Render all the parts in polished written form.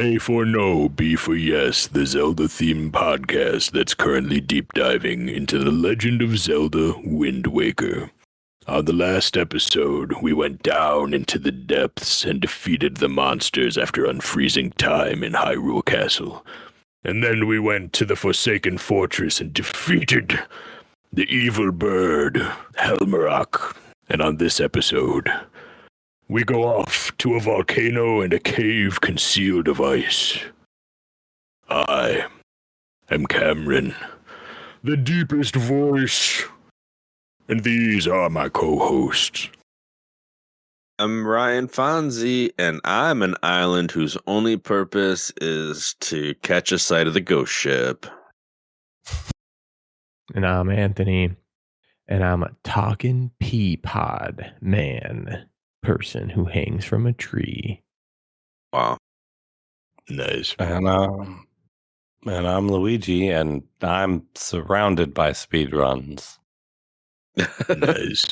A for No, B for Yes, the Zelda-themed podcast that's currently deep diving into the Legend of Zelda Wind Waker. On the last episode, we went down into the depths and defeated the monsters after unfreezing time in Hyrule Castle. And then we went to the Forsaken Fortress and defeated the evil bird, Helmarock. And on this episode, we go off to a volcano and a cave concealed of ice. I am Cameron, the deepest voice, and these are my co-hosts. I'm Ryan Fonzie, and I'm an island whose only purpose is to catch a sight of the ghost ship. And I'm Anthony, and I'm a talking pea pod person who hangs from a tree. Wow. Nice. And I'm Luigi, and I'm surrounded by speedruns. Nice.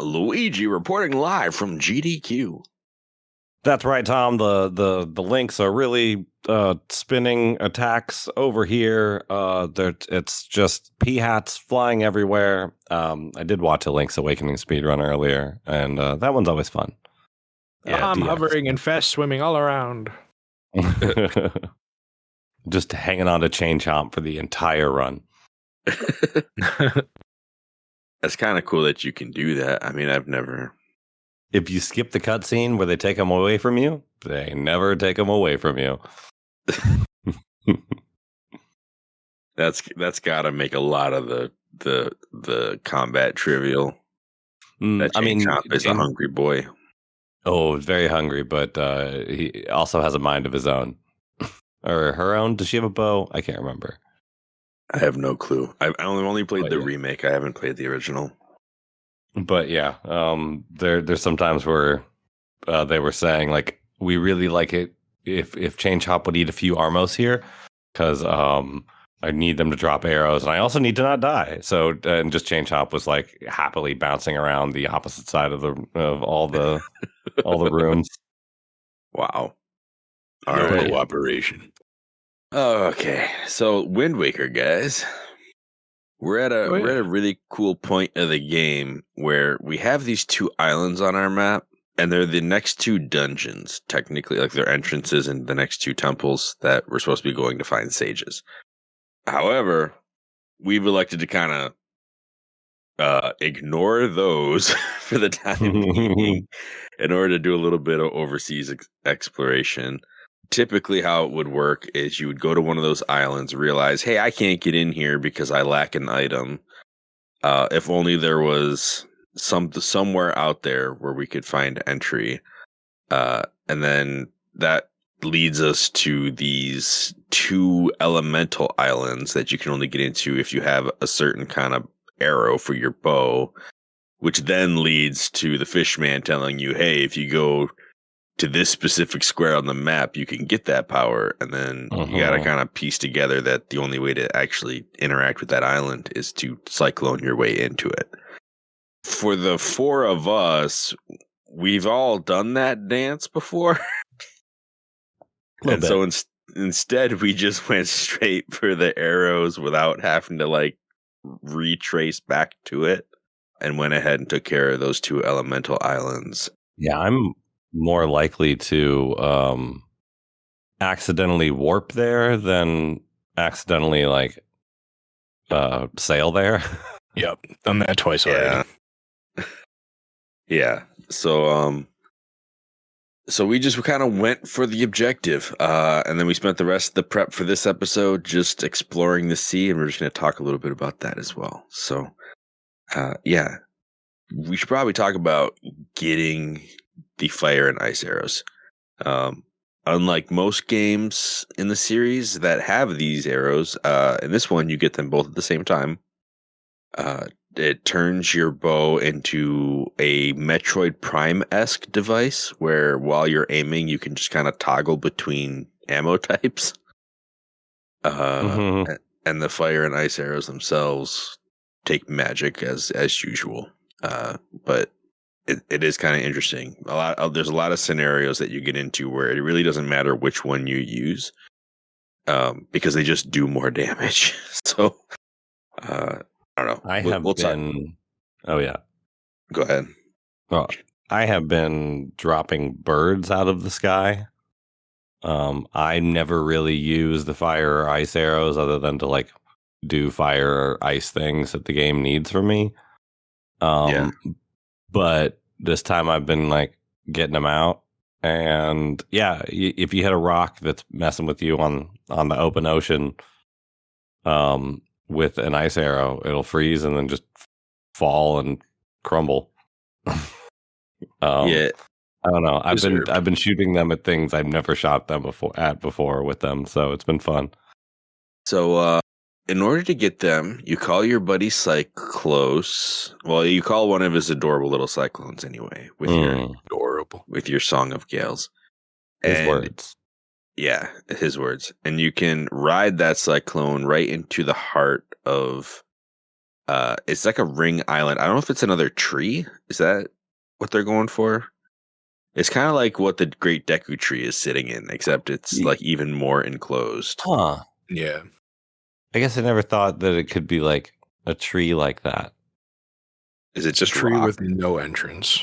Luigi reporting live from GDQ. That's right, Tom. The links are really spinning attacks over here. It's just pea hats flying everywhere. I did watch a Link's Awakening speedrun earlier, and that one's always fun. Yeah, I'm DX. hovering and fast swimming all around. Just hanging on to Chain Chomp for the entire run. That's kind of cool that you can do that. I mean, I've never... If you skip the cutscene where they take them away from you, they never take them away from you. That's got to make a lot of the combat trivial. That Chain Chomp is a hungry boy. Oh, very hungry, but he also has a mind of his own. Or her own. Does she have a bow? I can't remember. I have no clue. I only played the remake. I haven't played the original. But yeah, there's sometimes where they were saying, like, we really like it if Chain Chomp would eat a few Armos here, because I need them to drop arrows, and I also need to not die. So, and just Chain Chomp was like happily bouncing around the opposite side of all the rooms. Wow. All right. Cooperation. Okay, so Wind Waker, guys. We're at a really cool point of the game where we have these two islands on our map, and they're the next two dungeons, technically, like they're entrances in the next two temples that we're supposed to be going to find sages. However, we've elected to kind of ignore those for the time being in order to do a little bit of overseas exploration. Typically how it would work is you would go to one of those islands, realize, hey, I can't get in here because I lack an item. If only there was somewhere out there where we could find entry. And then that leads us to these two elemental islands that you can only get into if you have a certain kind of arrow for your bow, which then leads to the fishman telling you, hey, if you go to this specific square on the map, you can get that power. And then you got to kind of piece together that the only way to actually interact with that island is to cyclone your way into it. For the four of us, we've all done that dance before. And so instead, we just went straight for the arrows without having to like retrace back to it, and went ahead and took care of those two elemental islands. Yeah, I'm more likely to accidentally warp there than accidentally like sail there. Yep, done that twice already. Yeah. So we just kind of went for the objective, and then we spent the rest of the prep for this episode just exploring the sea, and we're just going to talk a little bit about that as well. So, yeah, we should probably talk about getting the fire and ice arrows. Unlike most games in the series that have these arrows, in this one you get them both at the same time. It turns your bow into a Metroid Prime-esque device where while you're aiming you can just kind of toggle between ammo types. And the fire and ice arrows themselves take magic as usual. But it is kind of interesting. There's a lot of scenarios that you get into where it really doesn't matter which one you use, because they just do more damage. So, I don't know. I have been. Oh yeah. Go ahead. Well, I have been dropping birds out of the sky. I never really use the fire or ice arrows other than to like do fire or ice things that the game needs from me. But this time I've been like getting them out, and yeah, if you hit a rock that's messing with you on the open ocean, with an ice arrow, it'll freeze and then just fall and crumble. Yeah. I don't know. I've been shooting them at things I've never shot them before with them, so it's been fun. So, in order to get them, you call your buddy Cyclos. Well, you call one of his adorable little cyclones anyway, with your Song of Gales. His words. Yeah, his words. And you can ride that cyclone right into the heart of. It's like a ring island. I don't know if it's another tree. Is that what they're going for? It's kind of like what the Great Deku Tree is sitting in, except it's like even more enclosed. Huh. Yeah. I guess I never thought that it could be like a tree like that. Is it just a tree rock? with no entrance?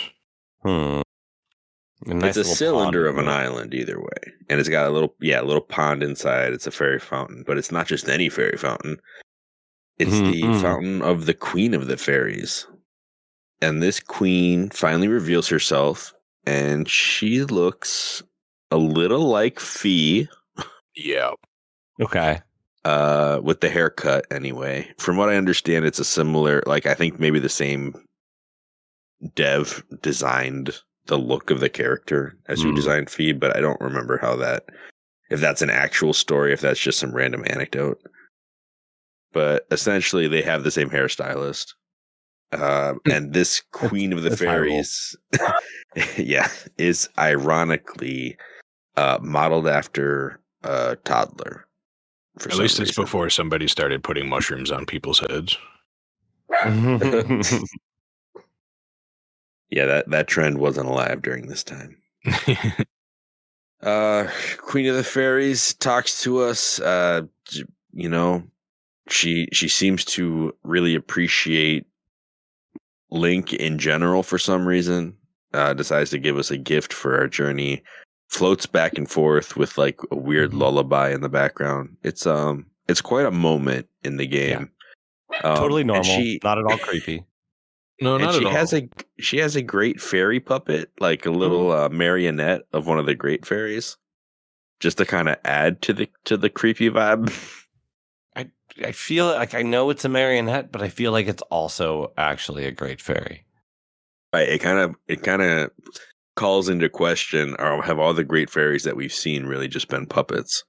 It's a cylinder of an island either way. And it's got a little pond inside. It's a fairy fountain, but it's not just any fairy fountain. It's the fountain of the queen of the fairies. And this queen finally reveals herself, and she looks a little like Fee. Yeah. Okay. With the haircut anyway. From what I understand, it's a similar, like, I think maybe the same dev designed the look of the character as who designed Fee, but I don't remember if that's an actual story, if that's just some random anecdote. But essentially, they have the same hairstylist. And this queen of the fairies, is ironically modeled after a toddler. At least it's before somebody started putting mushrooms on people's heads. Yeah, that trend wasn't alive during this time. Queen of the Fairies talks to us. She seems to really appreciate Link in general for some reason. Decides to give us a gift for our journey. Floats back and forth with like a weird lullaby in the background. It's quite a moment in the game. Yeah. Totally normal, not at all creepy. No, not at all. She has a great fairy puppet, like a little marionette of one of the great fairies, just to kind of add to the creepy vibe. I feel like I know it's a marionette, but I feel like it's also actually a great fairy. Right. It kind of calls into question, or have all the great fairies that we've seen really just been puppets?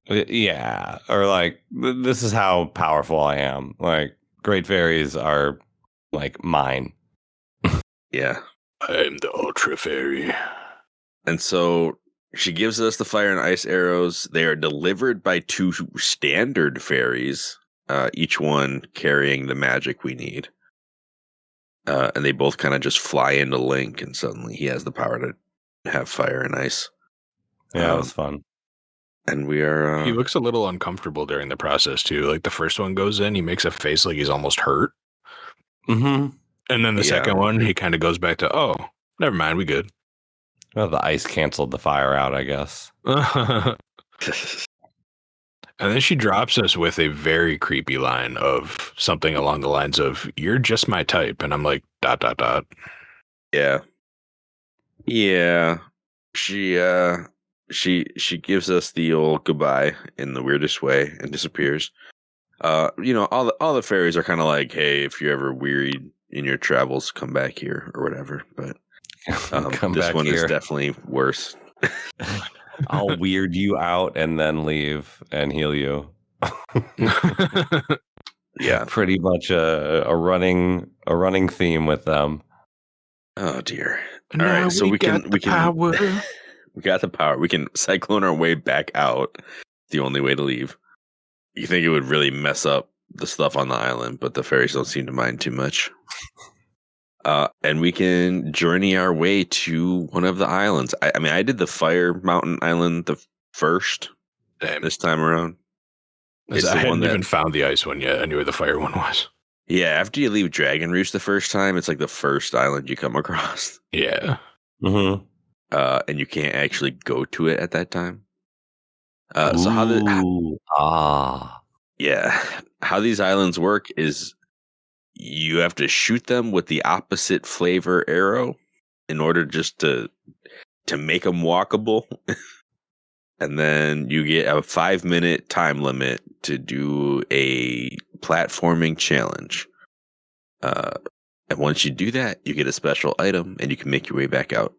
Yeah, or like this is how powerful I am. Like great fairies are like mine. Yeah, I'm the ultra fairy. And so she gives us the fire and ice arrows. They are delivered by two standard fairies, each one carrying the magic we need. And they both kind of just fly into Link, and suddenly he has the power to have fire and ice. Yeah, it was fun. And we are... he looks a little uncomfortable during the process, too. Like, the first one goes in, he makes a face like he's almost hurt. Mm-hmm. And then the second one, he kind of goes back to, oh, never mind, we good. Well, the ice canceled the fire out, I guess. And then she drops us with a very creepy line of something along the lines of, you're just my type. And I'm like, ... Yeah. Yeah. She gives us the old goodbye in the weirdest way and disappears. All the fairies are kind of like, hey, if you're ever wearied in your travels, come back here or whatever. But this one is definitely worse. I'll weird you out and then leave and heal you. Yeah, pretty much a running theme with them. Oh dear! All right, so we can power. We got the power. We can cyclone our way back out. The only way to leave. You think it would really mess up the stuff on the island, but the fairies don't seem to mind too much. And we can journey our way to one of the islands. I mean, I did the Fire Mountain Island the first this time around. I hadn't even found the ice one yet. I knew where the fire one was. Yeah, after you leave Dragon Roost the first time, it's like the first island you come across. Yeah. Mm-hmm. And you can't actually go to it at that time. So how these islands work is you have to shoot them with the opposite flavor arrow in order just to make them walkable. And then you get a 5-minute time limit to do a platforming challenge. And once you do that, you get a special item and you can make your way back out.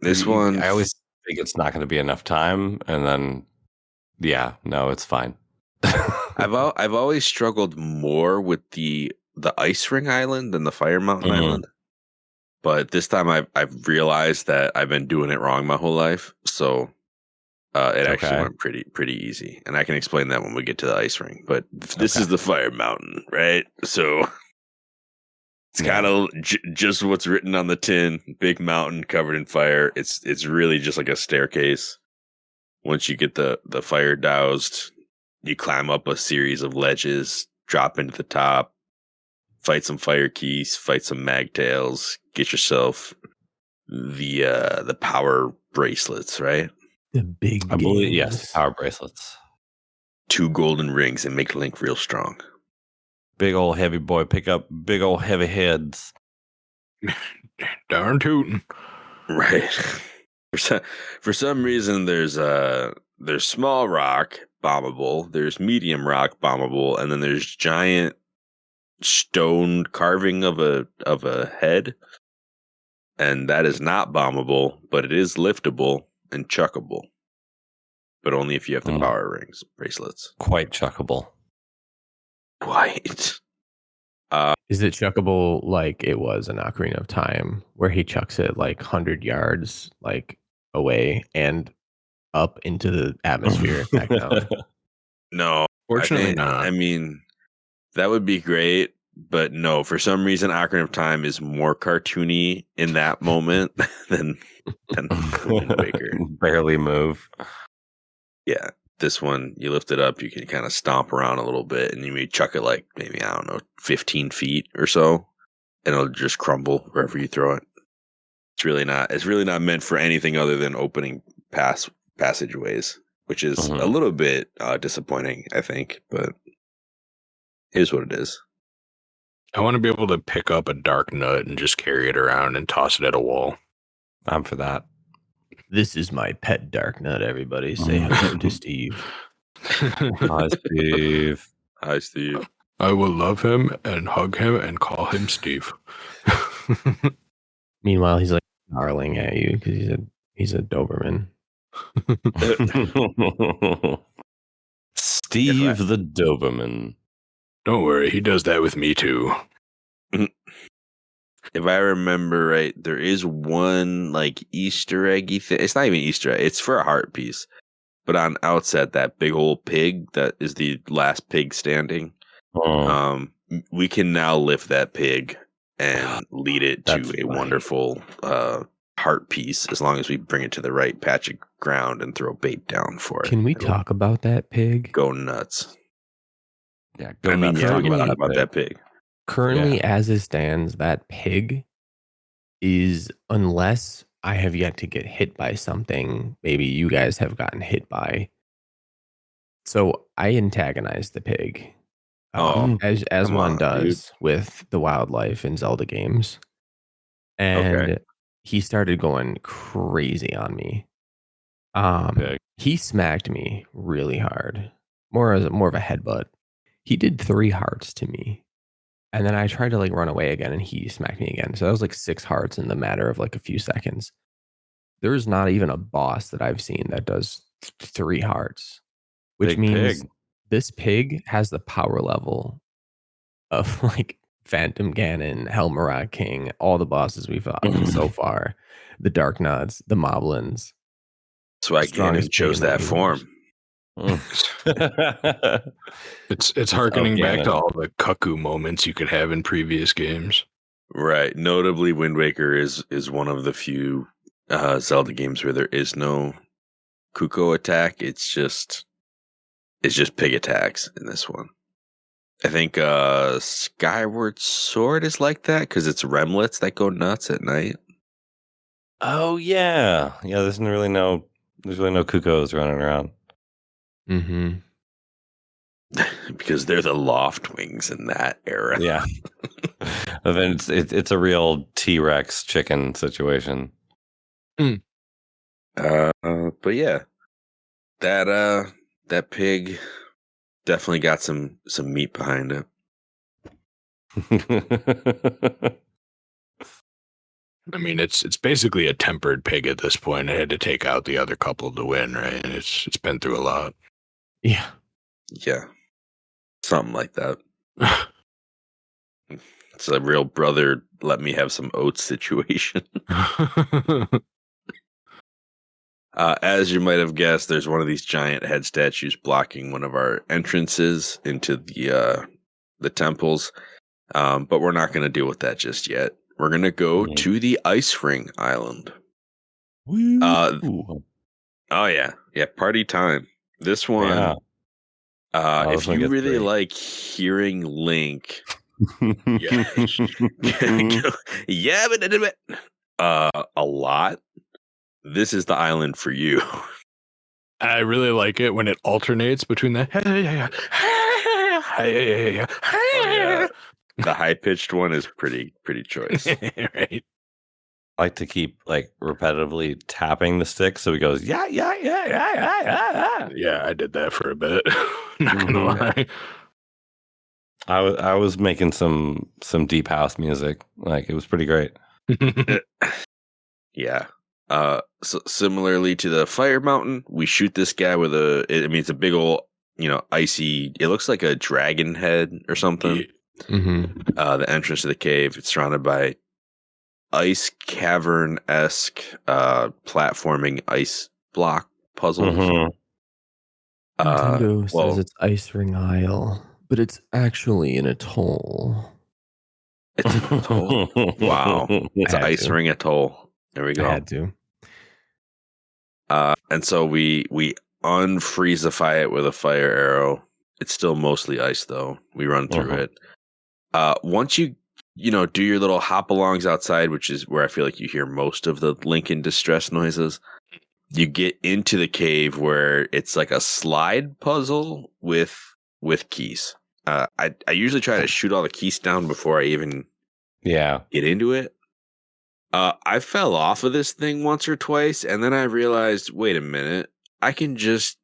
This one, I always think it's not going to be enough time, and then it's fine. I've always struggled more with the Ice Ring Island than the Fire Mountain Island. But this time I've realized that I've been doing it wrong my whole life. So it actually went pretty easy. And I can explain that when we get to the Ice Ring. But this is the Fire Mountain, right? So it's kind of just what's written on the tin. Big mountain covered in fire. It's really just like a staircase. Once you get the fire doused, you climb up a series of ledges, drop into the top, fight some fire keys, fight some magtails, get yourself the power bracelets, right? The big I believe, yes, power bracelets. 2 golden rings and make Link real strong. Big old heavy boy, pick up big old heavy heads. Darn tootin'. Right. For some reason, there's small rock bombable, there's medium rock bombable, and then there's giant stone carving of a head, and that is not bombable, but it is liftable and chuckable, but only if you have the power rings bracelets. Quite chuckable. Quite. Is it chuckable like it was in Ocarina of Time, where he chucks it like 100 yards like away and up into the atmosphere back down? No, Fortunately not. I mean, that would be great, but no. For some reason, Ocarina of Time is more cartoony in that moment than Wind Waker. Barely move. Yeah, this one, you lift it up, you can kind of stomp around a little bit, and you may chuck it like maybe, I don't know, 15 feet or so, and it'll just crumble wherever you throw it. It's really not meant for anything other than opening passageways, which is a little bit disappointing, I think, but here's what it is. I want to be able to pick up a dark nut and just carry it around and toss it at a wall. I'm for that. This is my pet dark nut, everybody. Say hello to Steve. Hi, Steve. Hi, Steve. I will love him and hug him and call him Steve. Meanwhile, he's like snarling at you because he's a Doberman. Steve the Doberman. Don't worry, he does that with me too. If I remember right, there is one like Easter eggy thing. It's not even Easter egg. It's for a heart piece. But on Outset, that big old pig that is the last pig standing. We can now lift that pig and lead it to a wonderful heart piece as long as we bring it to the right patch of ground and throw bait down for it. Can we talk about that pig? Go nuts. Yeah, talk about that pig. Currently, as it stands, that pig is, unless I have yet to get hit by something, maybe you guys have gotten hit by. So I antagonize the pig, as one does with the wildlife in Zelda games, and he started going crazy on me. He smacked me really hard, more of a headbutt. He did 3 hearts to me. And then I tried to like run away again and he smacked me again. So that was like 6 hearts in the matter of like a few seconds. There's not even a boss that I've seen that does 3 hearts, which Big means pig. This pig has the power level of like Phantom Ganon, Helmarok King, all the bosses we've fought so far, the Dark Nuts, the Moblins. That's why Ganon chose that form. It's harkening back to all the cuckoo moments you could have in previous games. Right. Notably, Wind Waker is one of the few Zelda games where there is no Kuko attack. It's just pig attacks in this one. I think Skyward Sword is like that because it's remlets that go nuts at night. Oh yeah. There's really no Kukos running around. Mm-hmm. Because they're the loft wings in that era. Yeah. And then it's a real T-Rex chicken situation. But yeah, that pig definitely got some meat behind it. I mean, it's basically a tempered pig at this point. I had to take out the other couple to win, right? And it's been through a lot. Yeah. Yeah, something like that. It's a real brother, let me have some oats situation. As you might have guessed, there's one of these giant head statues blocking one of our entrances into the temples. But we're not going to deal with that just yet. We're going to go to the Ice Ring Island. Oh yeah, party time. This one, if you really like hearing Link, a lot, this is the island for you. I really like it when it alternates between the the high pitched one is pretty choice. Right. I like to keep like repetitively tapping the stick so he goes yeah. Yeah, I did that for a bit. Not gonna lie. I was making some deep house music. Like it was pretty great. Yeah. So similarly to the fire mountain, we shoot this guy with it's a big old, icy. It looks like a dragon head or something. Mm-hmm. The entrance to the cave. It's surrounded by ice cavern-esque platforming ice block puzzles. Nintendo says it's Ice Ring Isle, but it's actually an atoll. It's an atoll. Wow. It's an Ice Ring Atoll. There we go. I had to. And so we unfreezify it with a fire arrow. It's still mostly ice though. We run through it. Once you do your little hop-alongs outside, which is where I feel like you hear most of the Lincoln distress noises, you get into the cave where it's like a slide puzzle with keys. I usually try to shoot all the keys down before I even get into it. I fell off of this thing once or twice, and then I realized, wait a minute, I can just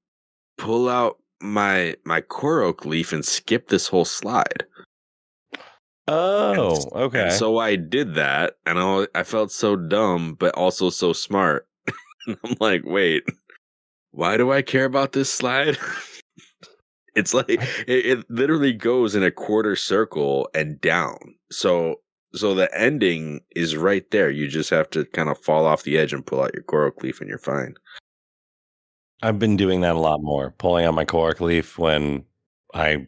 pull out my core oak leaf and skip this whole slide. Oh, okay. And so I did that, and I felt so dumb, but also so smart. I'm like, wait, why do I care about this slide? It's like it literally goes in a quarter circle and down. So the ending is right there. You just have to kind of fall off the edge and pull out your core oak leaf, and you're fine. I've been doing that a lot more, pulling out my core oak leaf when I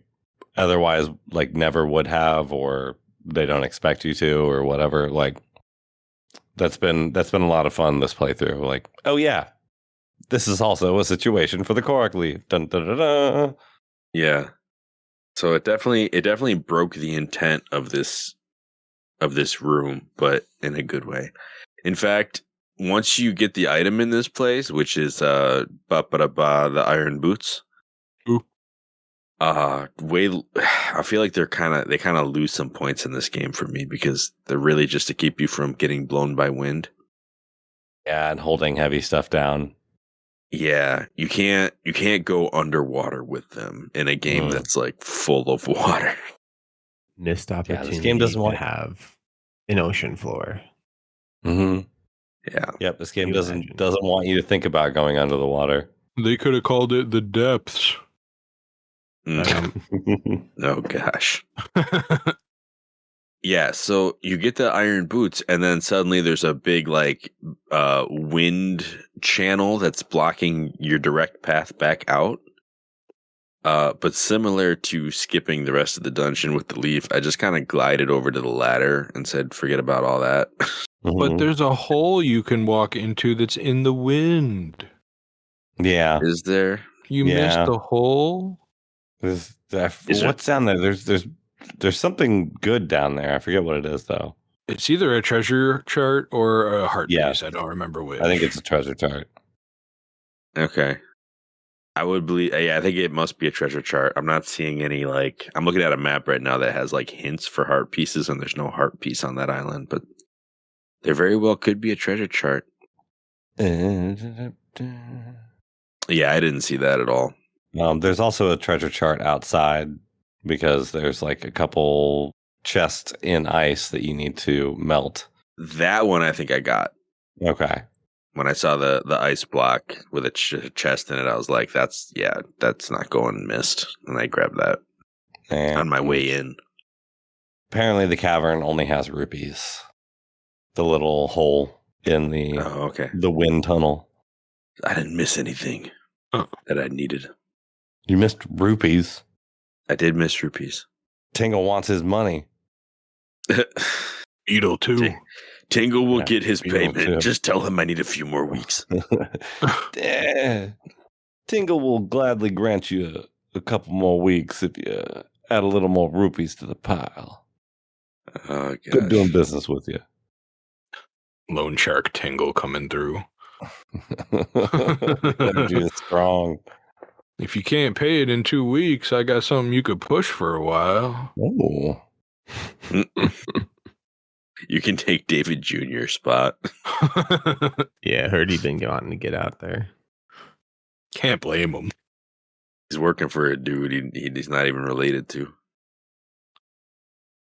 otherwise like never would have, or they don't expect you to, or whatever. Like that's been a lot of fun this playthrough. Like, oh yeah, this is also a situation for the core oak leaf. Dun, dun, dun, dun. Yeah. So it definitely broke the intent of this room, but in a good way. In fact, once you get the item in this place, which is the iron boots. Ooh. I feel like they kind of lose some points in this game for me because they're really just to keep you from getting blown by wind. Yeah, and holding heavy stuff down. Yeah, you can't go underwater with them in a game that's like full of water. Missed opportunity. This game doesn't want to have an ocean floor. Yeah. Yep. This game doesn't want you to think about going under the water. They could have called it the depths. Oh gosh. Yeah, so you get the iron boots, and then suddenly there's a big wind channel that's blocking your direct path back out. But similar to skipping the rest of the dungeon with the leaf, I just kind of glided over to the ladder and said, forget about all that. But there's a hole you can walk into that's in the wind. Yeah. Is there? You missed the hole? What's down there? There's something good down there. I forget what it is though. It's either a treasure chart or a heart piece. I don't remember which. I think it's a treasure chart. Okay. I would believe, yeah, I think it must be a treasure chart. I'm not seeing any, like, I'm looking at a map right now that has, like, hints for heart pieces, and there's no heart piece on that island, but there very well could be a treasure chart. Yeah, I didn't see that at all. There's also a treasure chart outside because there's, like, a couple chests in ice that you need to melt. That one I think I got. Okay. When I saw the ice block with a chest in it, I was like, that's not going missed. And I grabbed that on my way in. Apparently the cavern only has rupees. The little hole in the the wind tunnel. I didn't miss anything that I needed. You missed rupees. I did miss rupees. Tingle wants his money. Beetle too. Tingle will get his payment. Too. Just tell him I need a few more weeks. Tingle will gladly grant you a couple more weeks if you add a little more rupees to the pile. Oh, good doing business with you. Lone Shark Tingle coming through. Energy is strong. If you can't pay it in 2 weeks, I got something you could push for a while. Oh. You can take David Jr.'s spot. Yeah, I heard he'd been wanting to get out there. Can't blame him. He's working for a dude he's not even related to.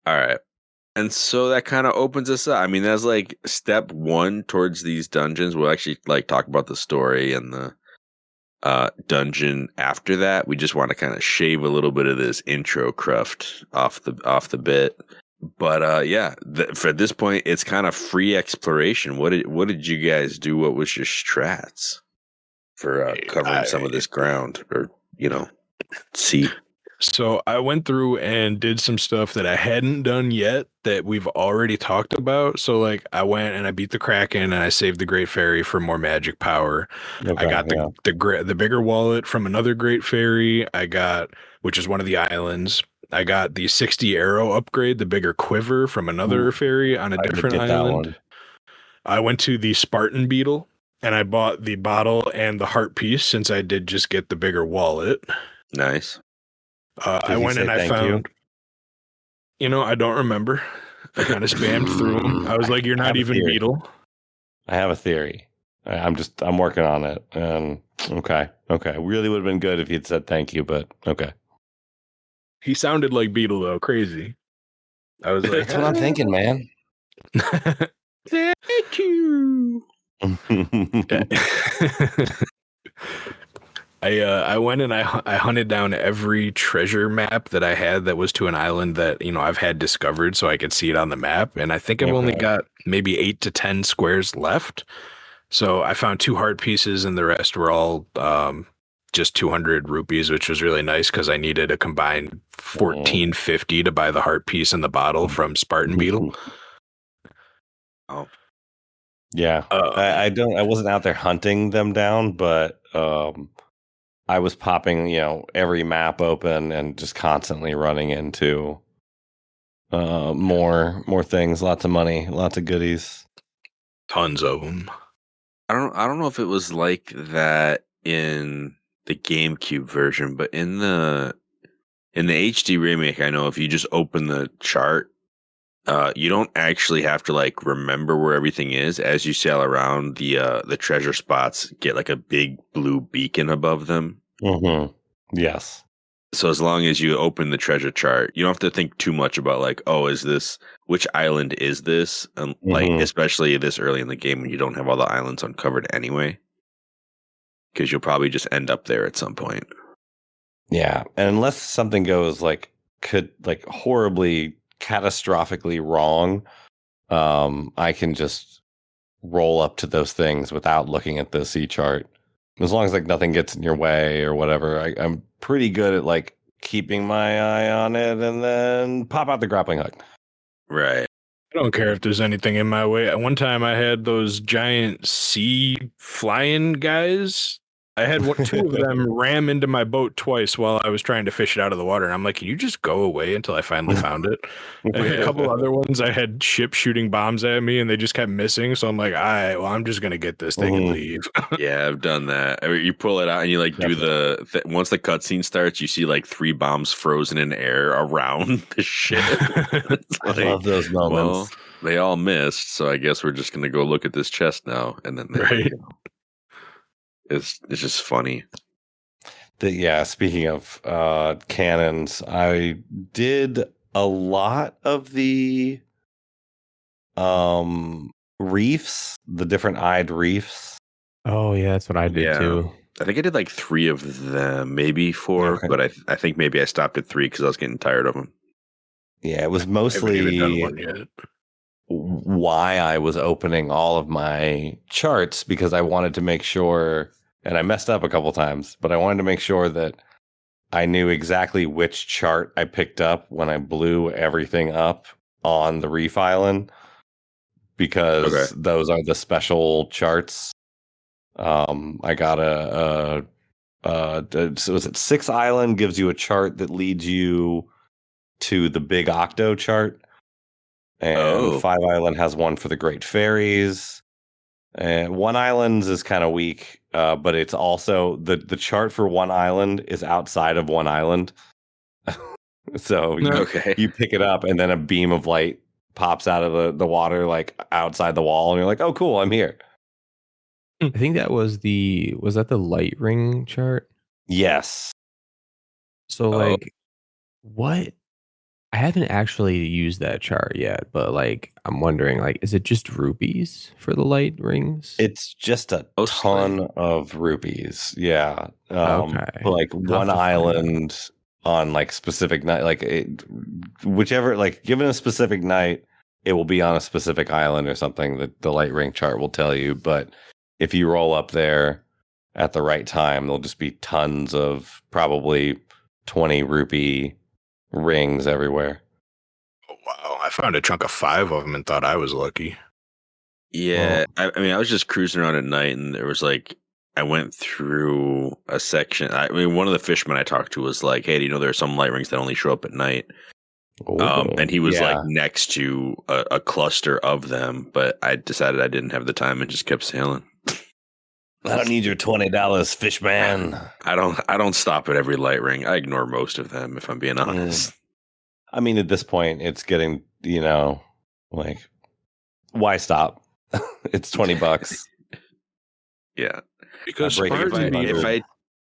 All right. And so that kind of opens us up. I mean, that's like step one towards these dungeons. We'll actually like talk about the story and the dungeon after that. We just want to kind of shave a little bit of this intro cruft off the bit. But for this point, it's kind of free exploration. What did you guys do? What was your strats for covering some of this ground, or see? So I went through and did some stuff that I hadn't done yet that we've already talked about. So like I went and I beat the Kraken and I saved the Great Fairy for more magic power. I got the bigger wallet from another Great Fairy. Which is one of the islands. I got the 60 arrow upgrade, the bigger quiver from another fairy on a different island. I went to the Spartan Beetle and I bought the bottle and the heart piece since I did just get the bigger wallet. Nice. I went and I found, I don't remember. I kind of spammed through them. I was like, you're not even Beetle. I have a theory. I'm working on it. Okay. Really would have been good if you'd said thank you, but okay. He sounded like Beetle though, crazy. I was like, that's what I'm thinking, man. Thank you. I went and I hunted down every treasure map that I had that was to an island that I've had discovered, so I could see it on the map. And I think I've only got maybe 8 to 10 squares left. So I found 2 heart pieces, and the rest were all just 200 rupees, which was really nice because I needed a combined 1450 to buy the heart piece and the bottle from Spartan Beetle. Oh, yeah. I wasn't out there hunting them down, but I was popping, every map open and just constantly running into more things, lots of money, lots of goodies, tons of them. I don't know if it was like that in the GameCube version, but in the HD remake, I know if you just open the chart, you don't actually have to like remember where everything is. As you sail around, the treasure spots get like a big blue beacon above them. Mm-hmm. Yes. So as long as you open the treasure chart, you don't have to think too much about like, oh, which island is this? Like, especially this early in the game when you don't have all the islands uncovered anyway, because you'll probably just end up there at some point. Yeah, and unless something goes horribly, catastrophically wrong, I can just roll up to those things without looking at the sea chart As long as like nothing gets in your way or whatever, I'm pretty good at like keeping my eye on it and then pop out the grappling hook. Right. I don't care if there's anything in my way. At one time, I had those giant sea flying guys. I had two of them ram into my boat twice while I was trying to fish it out of the water. And I'm like, can you just go away until I finally found it? And a couple other ones, I had ships shooting bombs at me and they just kept missing. So I'm like, all right, well, I'm just going to get this thing and leave. Yeah, I've done that. I mean, you pull it out and you like do once the cutscene starts, you see like 3 bombs frozen in air around the ship. I love those moments. Well, they all missed, so I guess we're just going to go look at this chest now. And then Right. It's just funny. Speaking of cannons, I did a lot of the reefs, the different eyed reefs. Oh yeah, that's what I did too. I think I did like 3 of them, maybe 4, but I think maybe I stopped at 3 because I was getting tired of them. Yeah, it was mostly why I was opening all of my charts, because I wanted to make sure, and I messed up a couple times, but I wanted to make sure that I knew exactly which chart I picked up when I blew everything up on the reef island, because those are the special charts. I got so was it 6 Island gives you a chart that leads you to the big Octo chart. And 5 Island has one for the Great Fairies. And 1 Island is kind of weak, but it's also the chart for 1 Island is outside of 1 Island. So you pick it up and then a beam of light pops out of the water like outside the wall and you're like, oh cool, I'm here. I think that was that the light ring chart? Yes. So like what? I haven't actually used that chart yet, but like I'm wondering, like, is it just rupees for the light rings? It's just a ton of rupees. Yeah. Okay. Like 1 island on like specific night, like whichever, like given a specific night, it will be on a specific island or something that the light ring chart will tell you. But if you roll up there at the right time, there'll just be tons of probably 20 rupee rings everywhere. Oh, wow. I found a chunk of 5 of them and thought I was lucky. Yeah. I mean, I was just cruising around at night and there was like, I went through a section. I mean, one of the fishermen I talked to was like, hey, do you know there are some light rings that only show up at night? And he was like next to a cluster of them, but I decided I didn't have the time and just kept sailing. I don't need your $20, fish man. I don't stop at every light ring. I ignore most of them, if I'm being honest. I mean, at this point, it's getting, like, why stop? It's $20. Yeah, because if I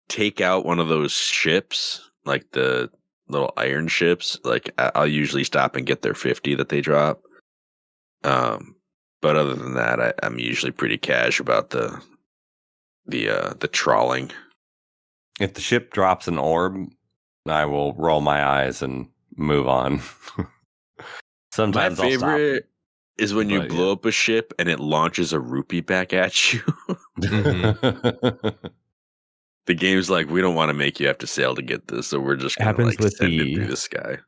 take out one of those ships, like the little iron ships, like I'll usually stop and get their 50 that they drop. But other than that, I'm usually pretty cash about the trawling. If the ship drops an orb, I will roll my eyes and move on. Sometimes my favorite is when you blow up a ship and it launches a rupee back at you. The game's like, we don't want to make you have to sail to get this, so we're just going to like send it through the sky.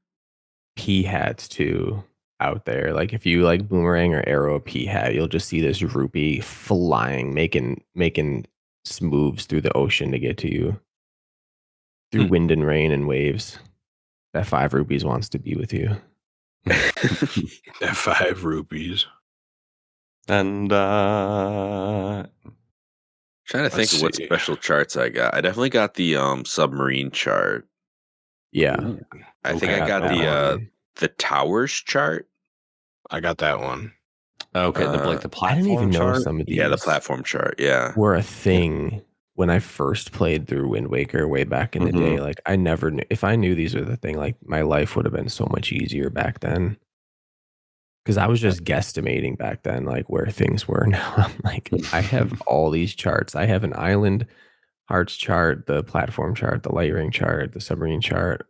P hats too out there. Like if you like boomerang or arrow a P hat, you'll just see this rupee flying, making moves through the ocean to get to you through wind and rain and waves. That 5 rupees wants to be with you. That 5 rupees. And trying to think of what special charts I got. I definitely got the submarine chart. Yeah. I think I got the towers chart. I got that one. Okay, the platform I didn't even know chart? some of these. Yeah, the platform chart. Yeah, were a thing when I first played through Wind Waker way back in the day. Like I never knew, if I knew these were the thing, like my life would have been so much easier back then. Because I was just guesstimating back then, like where things were. Now I'm like, I have all these charts. I have an island hearts chart, the platform chart, the light ring chart, the submarine chart,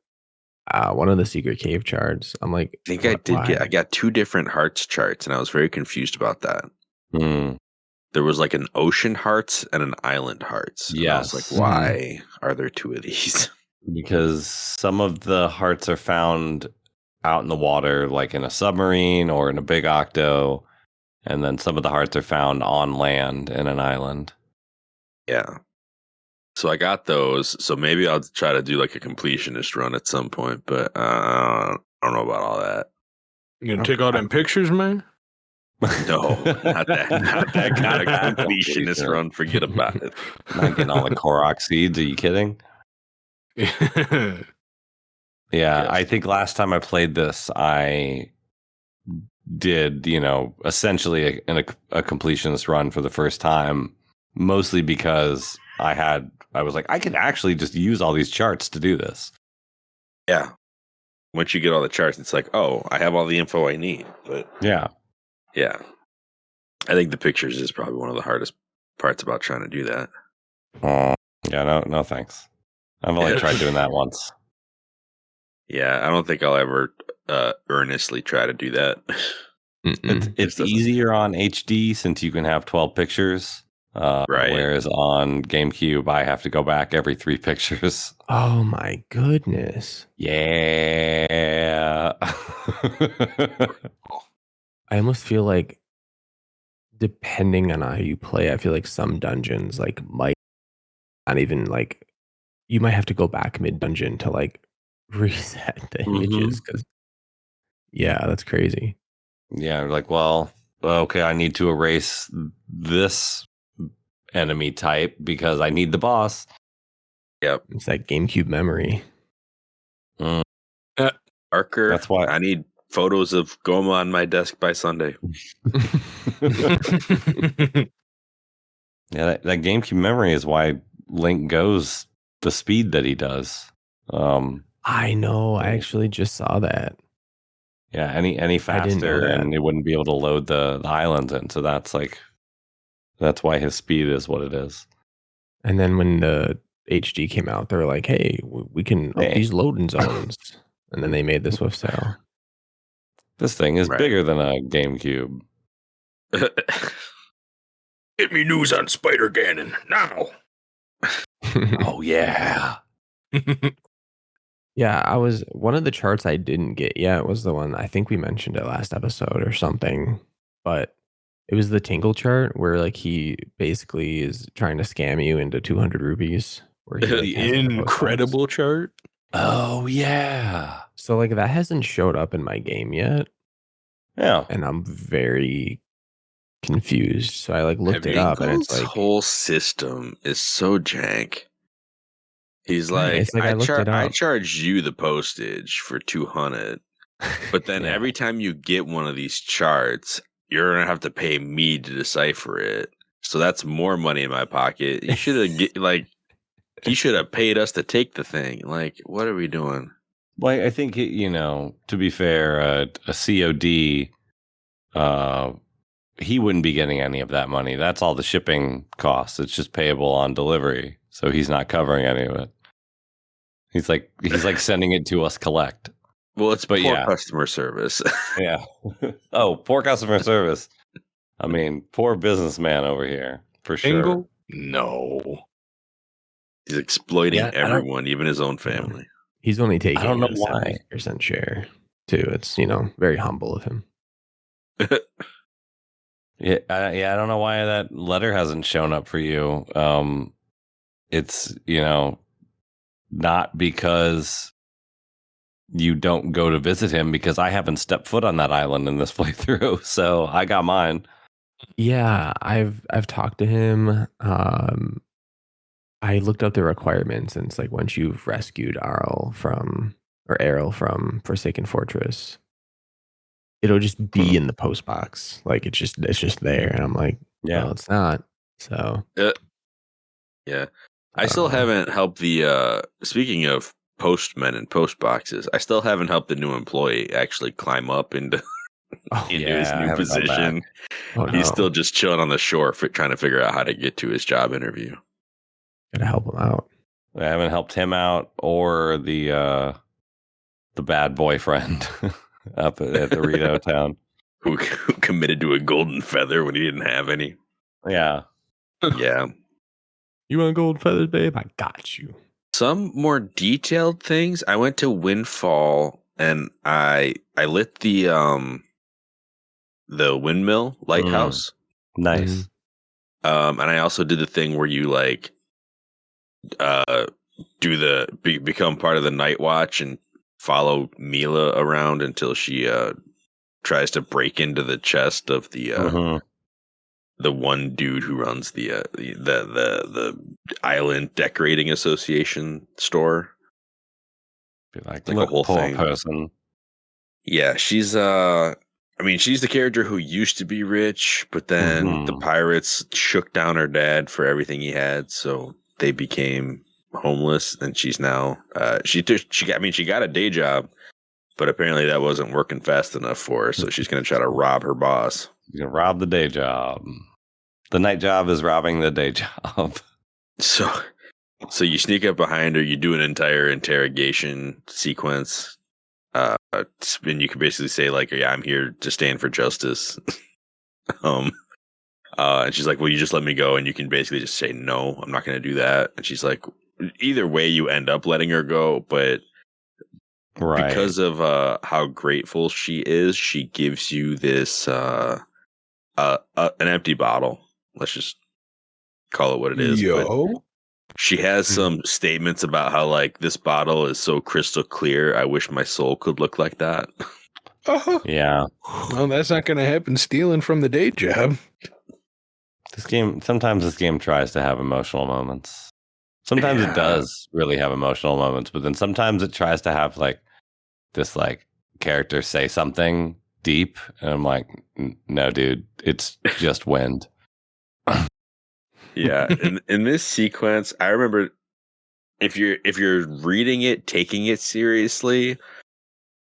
one of the secret cave charts. I'm like, I got 2 different hearts charts, and I was very confused about that. there was like an ocean hearts and an island hearts. And I was Yes. like, why are there two of these? Because some of the hearts are found out in the water, like in a submarine or in a big octo, and then some of the hearts are found on land in an island. Yeah. So I got those. So maybe I'll try to do like a completionist run at some point, but I don't know about all that. You gonna take all them pictures, man? No, not that kind of completionist run. Forget about it. Not getting all the Korok seeds. Are you kidding? Yeah, Yes. I think last time I played this, I did, essentially a completionist run for the first time, mostly because I was like, I can actually just use all these charts to do this. Yeah. Once you get all the charts, it's like, oh, I have all the info I need. But Yeah. yeah, I think the pictures is probably one of the hardest parts about trying to do that. Yeah, no thanks. I've only tried doing that once. Yeah, I don't think I'll ever earnestly try to do that. It's easier on HD since you can have 12 pictures. Right. Whereas on GameCube, I have to go back every 3 pictures. Oh my goodness. Yeah. I almost feel like, depending on how you play, I feel like some dungeons like might not even like, you might have to go back mid dungeon to like reset the images, because yeah, that's crazy. Yeah, like, well, okay, I need to erase this enemy type because I need the boss. Yep. It's that GameCube memory. Arker. That's why I need photos of Goma on my desk by Sunday. Yeah, that GameCube memory is why Link goes the speed that he does. I know. I actually just saw that. Yeah, any faster and it wouldn't be able to load the islands in. So that's why his speed is what it is. And then when the HD came out, they were like, "Hey, we can up these loading zones." And then they made the Swift Sail. This thing is bigger than a GameCube. Get me news on Spider Ganon now. Oh yeah. Yeah, one of the charts I didn't get yet was the one, I think we mentioned it last episode or something, but it was the Tingle chart where like he basically is trying to scam you into 200 rupees. Where he, the incredible chart. Oh yeah. So like that hasn't showed up in my game yet. Yeah. And I'm very confused. So I like looked it up and it's like, whole system is so jank. He's like, I charge you the postage for 200, but then every time you get one of these charts, you're gonna have to pay me to decipher it. So that's more money in my pocket. You should have he should have paid us to take the thing. Like, what are we doing? Well, I think to be fair, a COD, he wouldn't be getting any of that money. That's all the shipping costs. It's just payable on delivery, so he's not covering any of it. He's like sending it to us collect. Well, it's poor customer service. Yeah. Oh, poor customer service. I mean, poor businessman over here for sure. No. He's exploiting everyone, even his own family. He's only taking I don't know why 70% share too. It's very humble of him. Yeah, I don't know why that letter hasn't shown up for you. It's not because you don't go to visit him, because I haven't stepped foot on that island in this playthrough, so I got mine. Yeah, I've talked to him. I looked up the requirements, and it's like once you've rescued Errol from Forsaken Fortress, it'll just be in the post box. Like it's just there, and I'm like, well, it's not. So yeah. I still haven't helped the speaking of postmen and post boxes, I still haven't helped the new employee actually climb up into his new position. He's still just chilling on the shore trying to figure out how to get to his job interview. Gotta help him out. I haven't helped him out or the bad boyfriend up at the Rito town who committed to a golden feather when he didn't have any. Yeah. Yeah. You want gold feathers, babe? I got you. Some more detailed things. I went to Windfall and I lit the windmill lighthouse. Nice. And I also did the thing where you like become part of the night watch and follow Mila around until she tries to break into the chest of the one dude who runs the island decorating association store. Be like a whole poor thing. person. Yeah, she's she's the character who used to be rich, but then the pirates shook down her dad for everything he had, so they became homeless, and she's now she got a day job, but apparently that wasn't working fast enough for her, so she's gonna try to rob her boss. You're gonna rob the day job. The night job is robbing the day job. So you sneak up behind her, you do an entire interrogation sequence. And you can basically say like, "Yeah, I'm here to stand for justice." And she's like, "Will you just let me go?" And you can basically just say, "No, I'm not going to do that." And she's like, "Either way, you end up letting her go." But because of how grateful she is, she gives you this an empty bottle. Let's just call it what it is. Yo. But she has some statements about how like this bottle is so crystal clear. I wish my soul could look like that. Yeah. Well, that's not going to happen stealing from the day job. Sometimes this game tries to have emotional moments. Sometimes it does really have emotional moments, but then sometimes it tries to have like this like character say something deep, and I'm like, no, dude, it's just wind. Yeah, in this sequence, I remember if you're reading it, taking it seriously,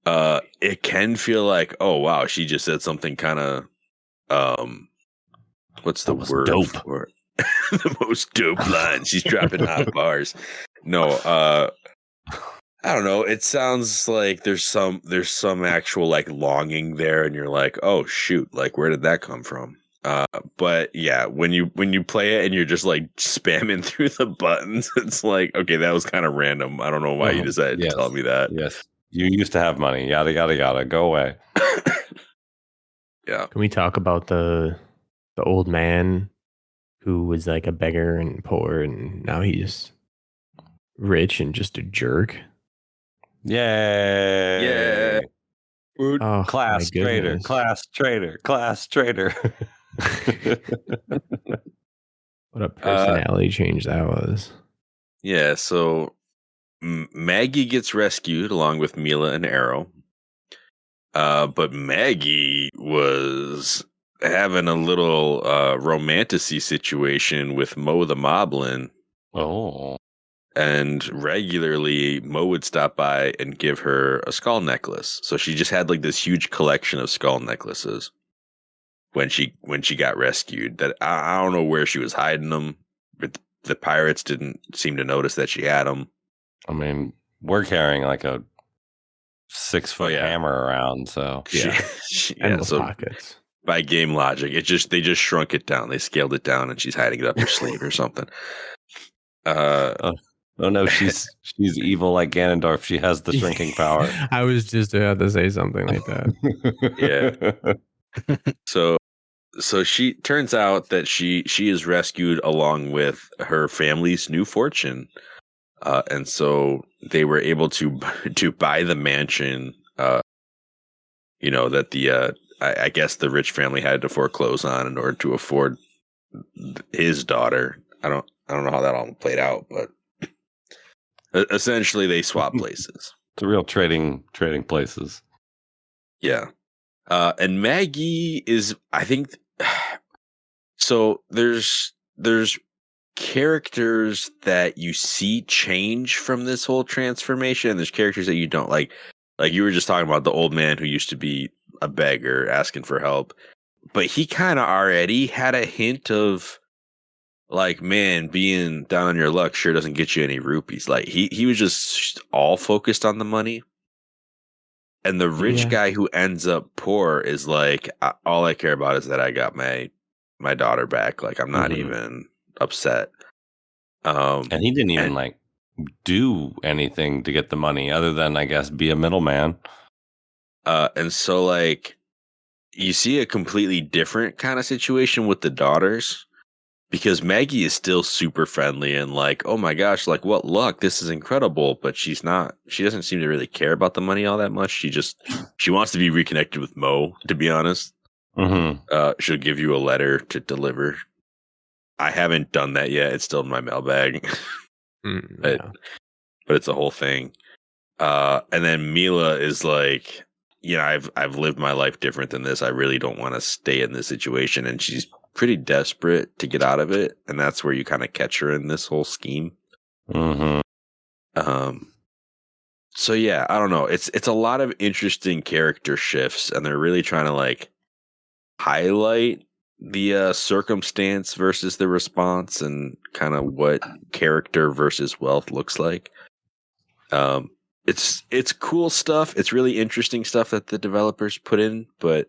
it can feel like, oh wow, she just said something kind of what's the word dope. for it? The most dope line. She's dropping hot bars. No, I don't know. It sounds like there's some actual like longing there, and you're like, oh shoot, like where did that come from? But yeah, when you play it and you're just like spamming through the buttons, it's like, okay, that was kind of random. I don't know why you decided to tell me that. Yes, you used to have money. Yada yada yada. Go away. Yeah. Can we talk about the old man who was like a beggar and poor, and now he's rich and just a jerk? Yay! Yeah. Oh, class trader. What a personality change that was. Yeah, so Maggie gets rescued along with Mila and Arrow. But Maggie was having a little romanticy situation with Mo the Moblin. Oh. And regularly Mo would stop by and give her a skull necklace. So she just had like this huge collection of skull necklaces when she got rescued. That I don't know where she was hiding them, but the pirates didn't seem to notice that she had them. I mean, we're carrying like a 6-foot hammer around, so Pockets. By game logic, they just shrunk it down. They scaled it down, and she's hiding it up her sleeve or something. Oh no, she's evil like Ganondorf. She has the shrinking power. I was just about to say something like that. Yeah. So she turns out that she is rescued along with her family's new fortune, and so they were able to buy the mansion. That the I guess the rich family had to foreclose on in order to afford his daughter. I don't know how that all played out, but essentially they swap places. It's a real trading places. Yeah. And Maggie is, I think, so there's characters that you see change from this whole transformation, and there's characters that you don't like you were just talking about the old man who used to be a beggar asking for help, but he kind of already had a hint of like, man, being down on your luck sure doesn't get you any rupees. Like he was just all focused on the money. And the rich guy who ends up poor is like, all I care about is that I got my my daughter back. Like, I'm not even upset. And he didn't even like do anything to get the money other than, I guess, be a middleman. And so, like, you see a completely different kind of situation with the daughters, because Maggie is still super friendly and like, oh my gosh, like, what luck, this is incredible. But she doesn't seem to really care about the money all that much. She wants to be reconnected with Mo, to be honest. She'll give you a letter to deliver. I haven't done that yet. It's still in my mailbag. But it's a whole thing. And then Mila is like, I've lived my life different than this. I really don't want to stay in this situation. And she's pretty desperate to get out of it. And that's where you kind of catch her in this whole scheme. So yeah, I don't know. It's a lot of interesting character shifts, and they're really trying to like highlight the circumstance versus the response, and kind of what character versus wealth looks like. It's cool stuff. It's really interesting stuff that the developers put in, but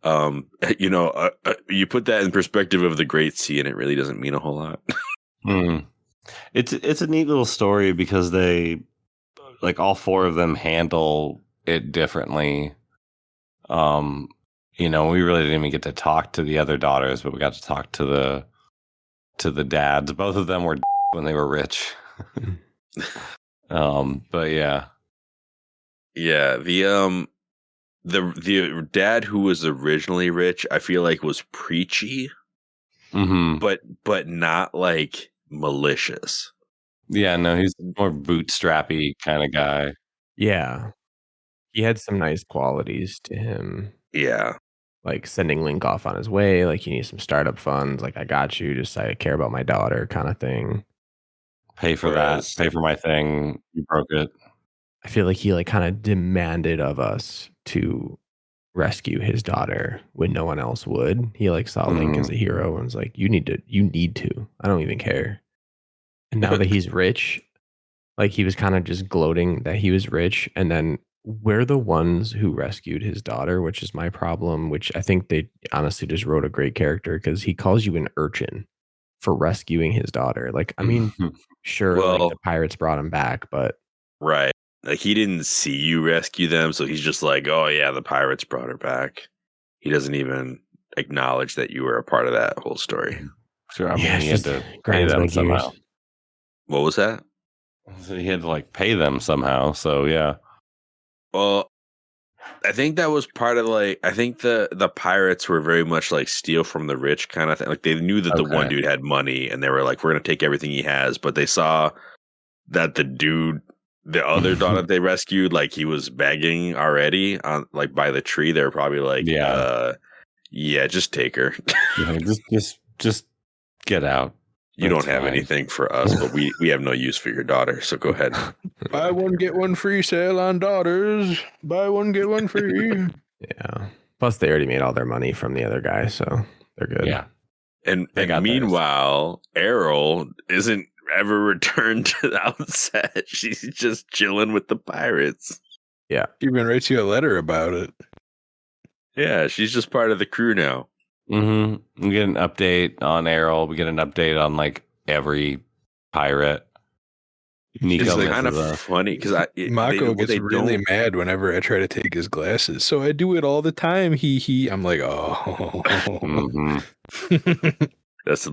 you put that in perspective of the Great Sea, and it really doesn't mean a whole lot. It's a neat little story because they, like, all four of them handle it differently. We really didn't even get to talk to the other daughters, but we got to talk to the dads. Both of them were when they were rich. But yeah. Yeah, the dad who was originally rich, I feel like was preachy, but not like malicious. Yeah, no, he's more bootstrappy kind of guy. Yeah. He had some nice qualities to him. Yeah. Like sending Link off on his way, like, you need some startup funds, like, I got you, just I care about my daughter kind of thing. Pay for that, pay for my thing, you broke it. I feel like he like kind of demanded of us to rescue his daughter when no one else would. He like saw Link as a hero and was like, you need to. I don't even care. And now that he's rich, like, he was kind of just gloating that he was rich, and then we're the ones who rescued his daughter, which is my problem, which I think they honestly just wrote a great character, because he calls you an urchin for rescuing his daughter. Like, I mean, sure, Well, like, the pirates brought him back, but right. Like, he didn't see you rescue them, so he's just like, oh yeah, the pirates brought her back. He doesn't even acknowledge that you were a part of that whole story. Sure, I mean, he had to pay them somehow. What was that? So he had to like pay them somehow. So yeah. Well, I think that was part of like, I think the pirates were very much like steal from the rich kind of thing. Like, they knew that the one dude had money, and they were like, we're gonna take everything he has. But they saw that the other daughter they rescued, like, he was begging already on like by the tree. They were probably like, yeah, just take her. Yeah, just get out. You don't have anything for us, but we have no use for your daughter, so go ahead. Buy one, get one free sale on daughters. Buy one, get one free. Yeah. Plus, they already made all their money from the other guy, so they're good. Yeah. And meanwhile, Errol isn't ever returned to the outset. She's just chilling with the pirates. Yeah. Even writes you a letter about it. Yeah, she's just part of the crew now. We get an update on Errol. We get an update on like every pirate. Nico, it's like kind of funny because Mako gets really mad whenever I try to take his glasses. So I do it all the time. I'm like, oh. That's a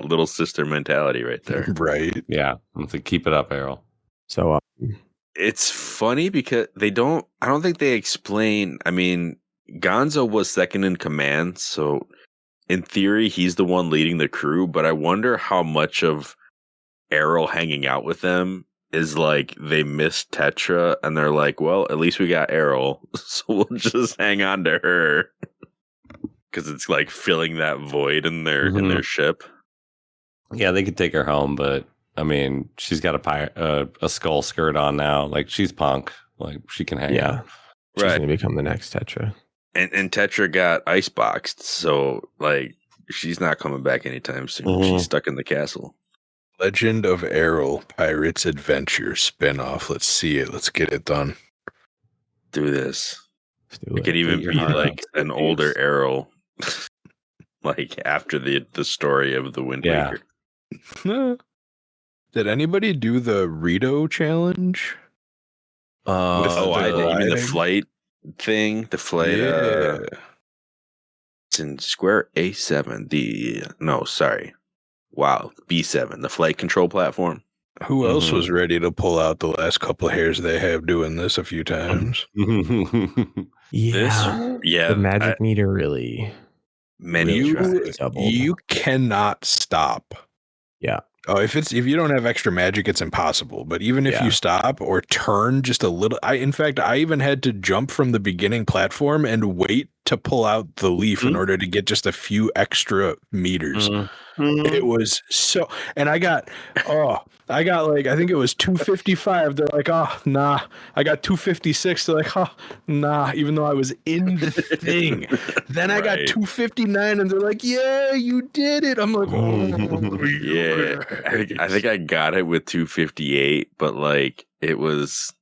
little sister mentality right there. Right. Yeah. I'm to keep it up, Errol. So it's funny because I don't think they explain. I mean, Gonzo was second in command, so in theory, he's the one leading the crew, but I wonder how much of Errol hanging out with them is like they miss Tetra and they're like, well, at least we got Errol, so we'll just hang on to her. Because it's like filling that void in their ship. Yeah, they could take her home, but I mean, she's got a skull skirt on now. Like, she's punk. Like, she can hang out. She's going to become the next Tetra. And Tetra got iceboxed, so like she's not coming back anytime soon. She's stuck in the castle. Legend of Errol Pirates Adventure spinoff. Let's see it. Let's get it done. Do this. It could even be like an older Errol. like after the story of the Wind Yeah. Waker. Did anybody do the Rito challenge? I did. You mean the gliding? flight thing? The flight. Yeah. It's in Square A7. Wow, B7, the flight control platform. Who else Mhm. was ready to pull out the last couple of hairs they have doing this a few times? Yeah. Yeah, The magic meter really. many Really tries. doubled. You cannot stop. Yeah. Oh, if you don't have extra magic, it's impossible. But even if Yeah. you stop or turn just a little, I even had to jump from the beginning platform and wait to pull out the leaf in order to get just a few extra meters. It was so, and I got like, I think it was 255. They're like, oh, nah. I got 256. They're like, oh, nah, even though I was in the thing. Then I got Right. 259 and they're like, yeah, you did it. I'm like, oh, Yeah, I think I got it with 258, but like it was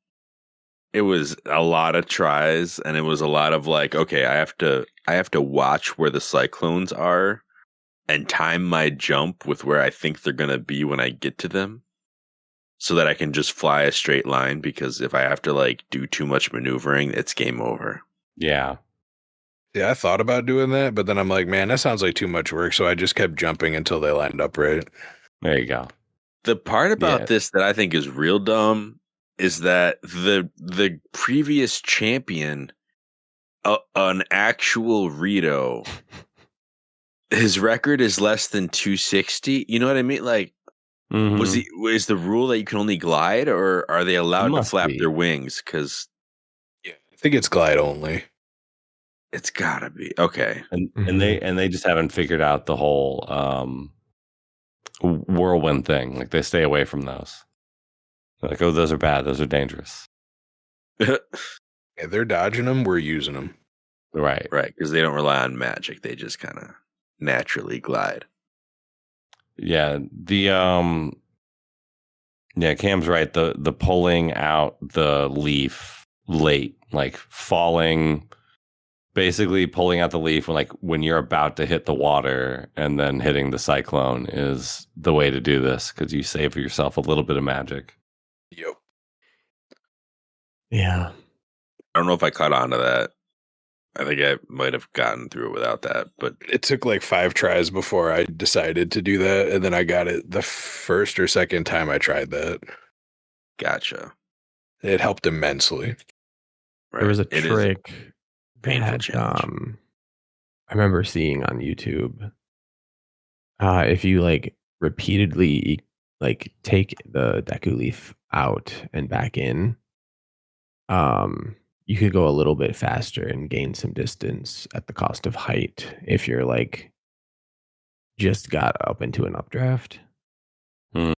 a lot of tries, and it was a lot of like, okay, I have to watch where the cyclones are and time my jump with where I think they're gonna be when I get to them, so that I can just fly a straight line. Because if I have to like do too much maneuvering, it's game over. Yeah. Yeah, I thought about doing that, but then I'm like, man, that sounds like too much work. So I just kept jumping until they lined up right. There you go. The part about Yeah. this that I think is real dumb is that the previous champion, an actual Rito, his record is less than 260. You know what I mean? Like, Mhm. is the rule that you can only glide, or are they allowed to must flap be. their wings? Because Yeah, I think it's glide only. it's gotta be okay. And Mhm. they just haven't figured out the whole whirlwind thing. Like they stay away from those. They're like, oh, those are bad. Those are dangerous. Yeah, they're dodging them. We're using them. Right. Right, because they don't rely on magic; they just kind of naturally glide. Yeah. Yeah, Cam's right. The pulling out the leaf late, like falling, basically pulling out the leaf when you're about to hit the water and then hitting the cyclone is the way to do this because you save yourself a little bit of magic. Yep. Yeah. I don't know if I caught on to that. I think I might have gotten through it without that, but It took like 5 tries before I decided to do that, and then I got it the first or second time I tried that. gotcha. It helped immensely. Right. There was a It is trick painful that challenge. I remember seeing on YouTube. If you like repeatedly like take the Deku leaf out and back in, you could go a little bit faster and gain some distance at the cost of height if you're like just got up into an updraft. Hmm.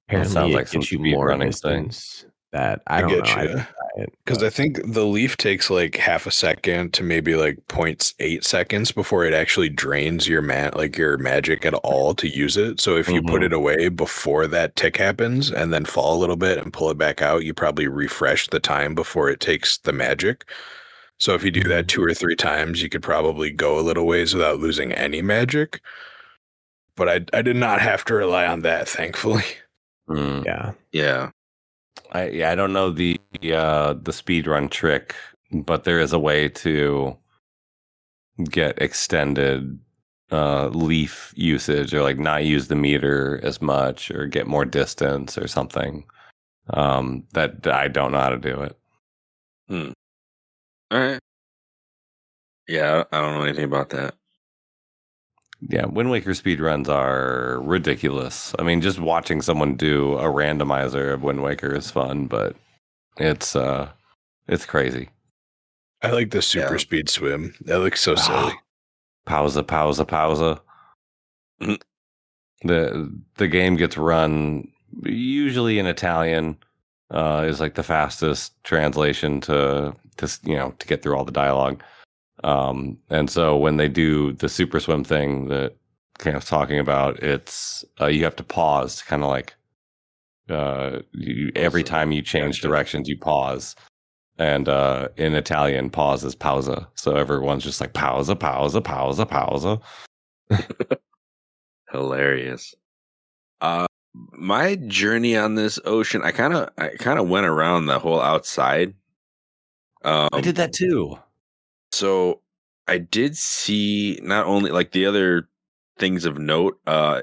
Apparently, sounds it like some gets you speed more running thing. distance that I I don't know. get I you. didn't try it, Because but I think the leaf takes like half a second to maybe like 0.8 seconds before it actually drains your your magic at all to use it. So if you put Mhm. it away before that tick happens and then fall a little bit and pull it back out, you probably refresh the time before it takes the magic. So if you do that 2 or 3 times, you could probably go a little ways without losing any magic. But I did not have to rely on that, thankfully. Hmm. yeah, Yeah. I don't know the speed run trick, but there is a way to get extended leaf usage or like not use the meter as much or get more distance or something. That I don't know how to do it. All right. Yeah, I don't know anything about that. Yeah, Wind Waker speedruns are ridiculous. I mean, just watching someone do a randomizer of Wind Waker is fun, but it's crazy. I like the super Yeah. speed swim. That looks so silly. Pausa. Mhm. The game gets run usually in Italian. Is like the fastest translation to get through all the dialogue. And so when they do the super swim thing that Cam's talking about, it's you have to pause to kind of like every time you change directions, you pause And in Italian, pause is pausa. So everyone's just like pausa, pausa, pausa, pausa. Hilarious. My journey on this ocean, I kind of went around the whole outside. I did that too. So I did see not only like the other things of note,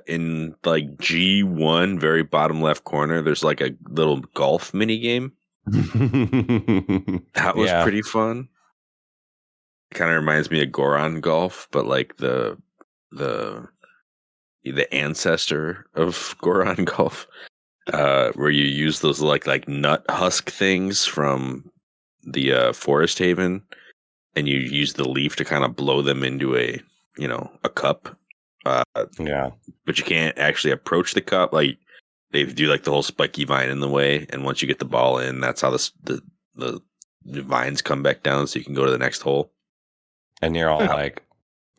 in like G1, very bottom left corner, there's like a little golf mini game. That was pretty fun. It kind of reminds me of Goron Golf, but like the ancestor of Goron Golf, where you use those like nut husk things from the Forest Haven, and you use the leaf to kind of blow them into a cup. But you can't actually approach the cup. Like they do like the whole spiky vine in the way, and once you get the ball in, that's how the vines come back down, so you can go to the next hole. And you're all like,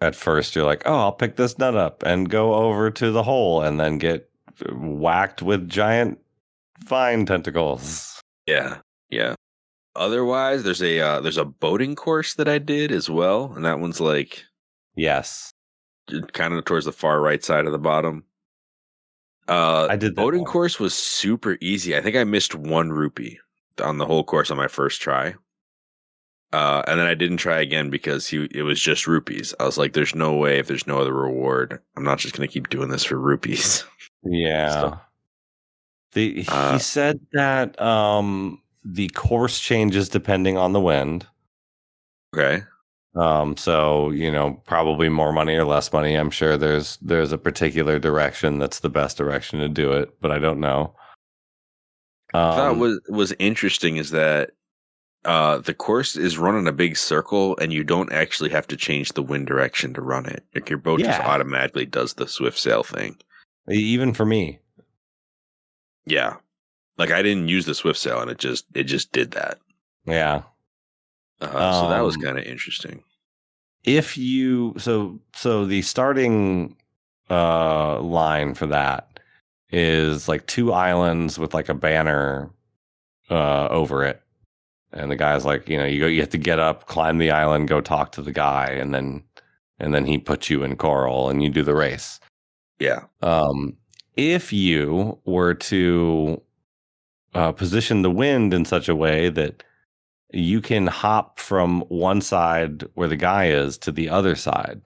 at first you're like, oh, I'll pick this nut up and go over to the hole, and then get whacked with giant vine tentacles. Yeah. Otherwise, there's a boating course that I did as well, and that one's like kind of towards the far right side of the bottom. I did that boating course was super easy. I think I missed 1 rupee on the whole course on my first try. And then I didn't try again because it was just rupees. I was like, there's no way, if there's no other reward, I'm not just going to keep doing this for rupees. Yeah. He said that the course changes depending on the wind. Okay. So, probably more money or less money. I'm sure there's a particular direction that's the best direction to do it, but I don't know. I thought was interesting is that the course is run in a big circle, and you don't actually have to change the wind direction to run it. Like your boat just automatically does the swift sail thing. Even for me. Yeah. Like I didn't use the swift sail, and it just did that. Yeah. So that was kind of interesting. If you so the starting line for that is like 2 islands with like a banner over it, and the guy's like, you have to get up, climb the island, go talk to the guy, and then he puts you in coral and you do the race. Yeah. If you were to position the wind in such a way that you can hop from one side where the guy is to the other side.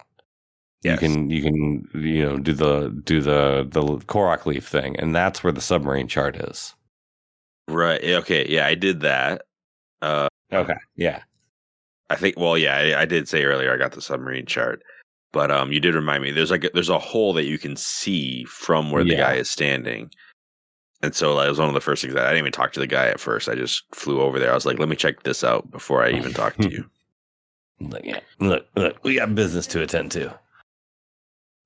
Yes. You can do the Korok leaf thing, and that's where the submarine chart is. Right. Okay. Yeah, I did that. Okay. Yeah. I think. Well, yeah, I did say earlier I got the submarine chart, but you did remind me. There's a hole that you can see from where the guy is standing. And so that was one of the first things I didn't even talk to the guy at first. I just flew over there. I was like, let me check this out before I even talk to you. Look, we got business to attend to.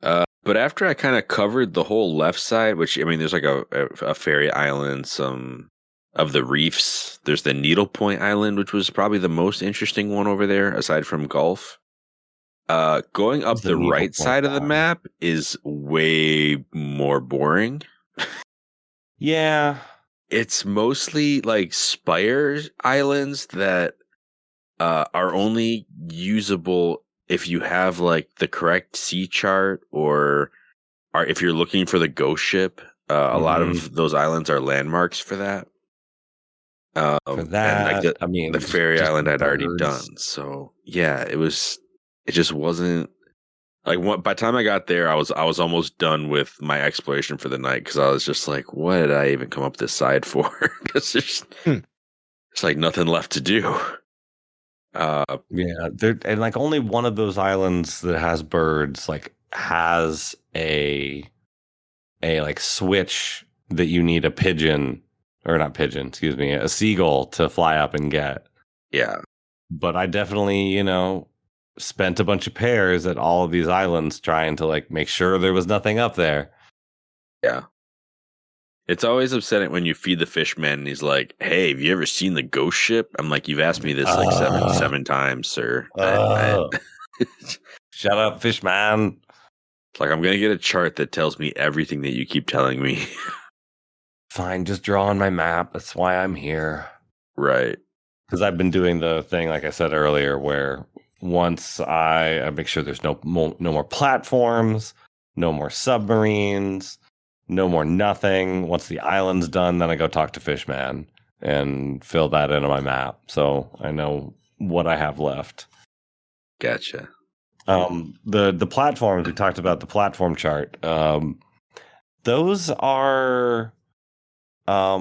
But after I kind of covered the whole left side, which, I mean, there's like a fairy island, some of the reefs. There's the Needle Point Island, which was probably the most interesting one over there, aside from golf. Going up the right side of the map is way more boring. Yeah. It's mostly like spire islands that are only usable if you have like the correct sea chart, or if you're looking for the ghost ship. A lot of those islands are landmarks for that. And like the fairy island I'd already done. So yeah, it just wasn't. Like by the time I got there, I was almost done with my exploration for the night, because I was just like, what did I even come up this side for? Because there's like nothing left to do. And like only one of those islands that has birds like has a like switch that you need a seagull to fly up and get. Yeah, but I definitely spent a bunch of pairs at all of these islands trying to like make sure there was nothing up there. Yeah. It's always upsetting when you feed the fish man and he's like, hey, have you ever seen the ghost ship? I'm like, you've asked me this like seven times, sir. Shut up, fish man. It's like, I'm going to get a chart that tells me everything that you keep telling me. Fine, just draw on my map. That's why I'm here. Right. because I've been doing the thing, like I said earlier, where once I make sure there's no more platforms, no more submarines, no more nothing. Once the island's done, then I go talk to Fishman and fill that into my map, so I know what I have left. Gotcha. The platforms, we talked about the platform chart. Those are a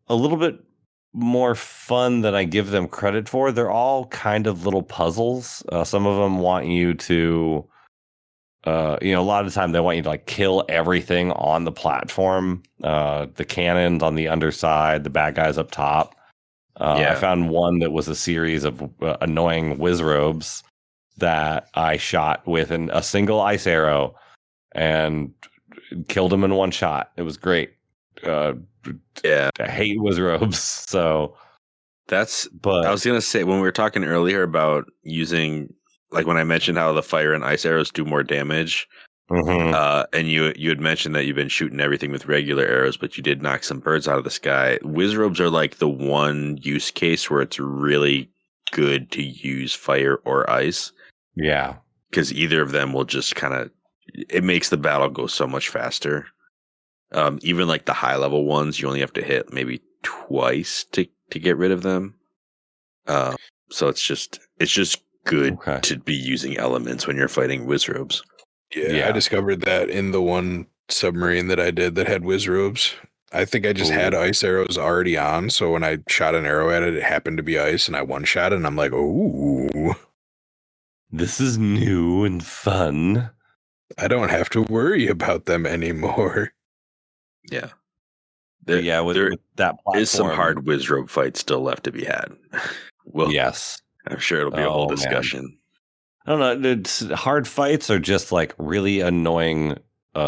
little bit more fun than I give them credit for. They're all kind of little puzzles. Some of them want you to, a lot of the time they want you to like kill everything on the platform. The cannons on the underside, the bad guys up top. I found one that was a series of annoying wizrobes that I shot with a single ice arrow and killed him in one shot. It was great. I hate wizrobes. So I was gonna say, when we were talking earlier about using, like when I mentioned how the fire and ice arrows do more damage, and you had mentioned that you've been shooting everything with regular arrows, but you did knock some birds out of the sky. Wizrobes are like the one use case where it's really good to use fire or ice. Yeah, because either of them will just kind of, it makes the battle go so much faster. Even like the high level ones, you only have to hit maybe twice to get rid of them. So it's just good to be using elements when you're fighting wizrobes. Yeah, I discovered that in the one submarine that I did that had wizrobes. I think I just had ice arrows already on, so when I shot an arrow at it, it happened to be ice, and I one-shot it, and I'm like, ooh. This is new and fun. I don't have to worry about them anymore. Yeah. With that platform, is some hard wizrobe fights still left to be had. Well, yes. I'm sure it'll be a whole discussion. Man. I don't know. It's hard fights are just like really annoying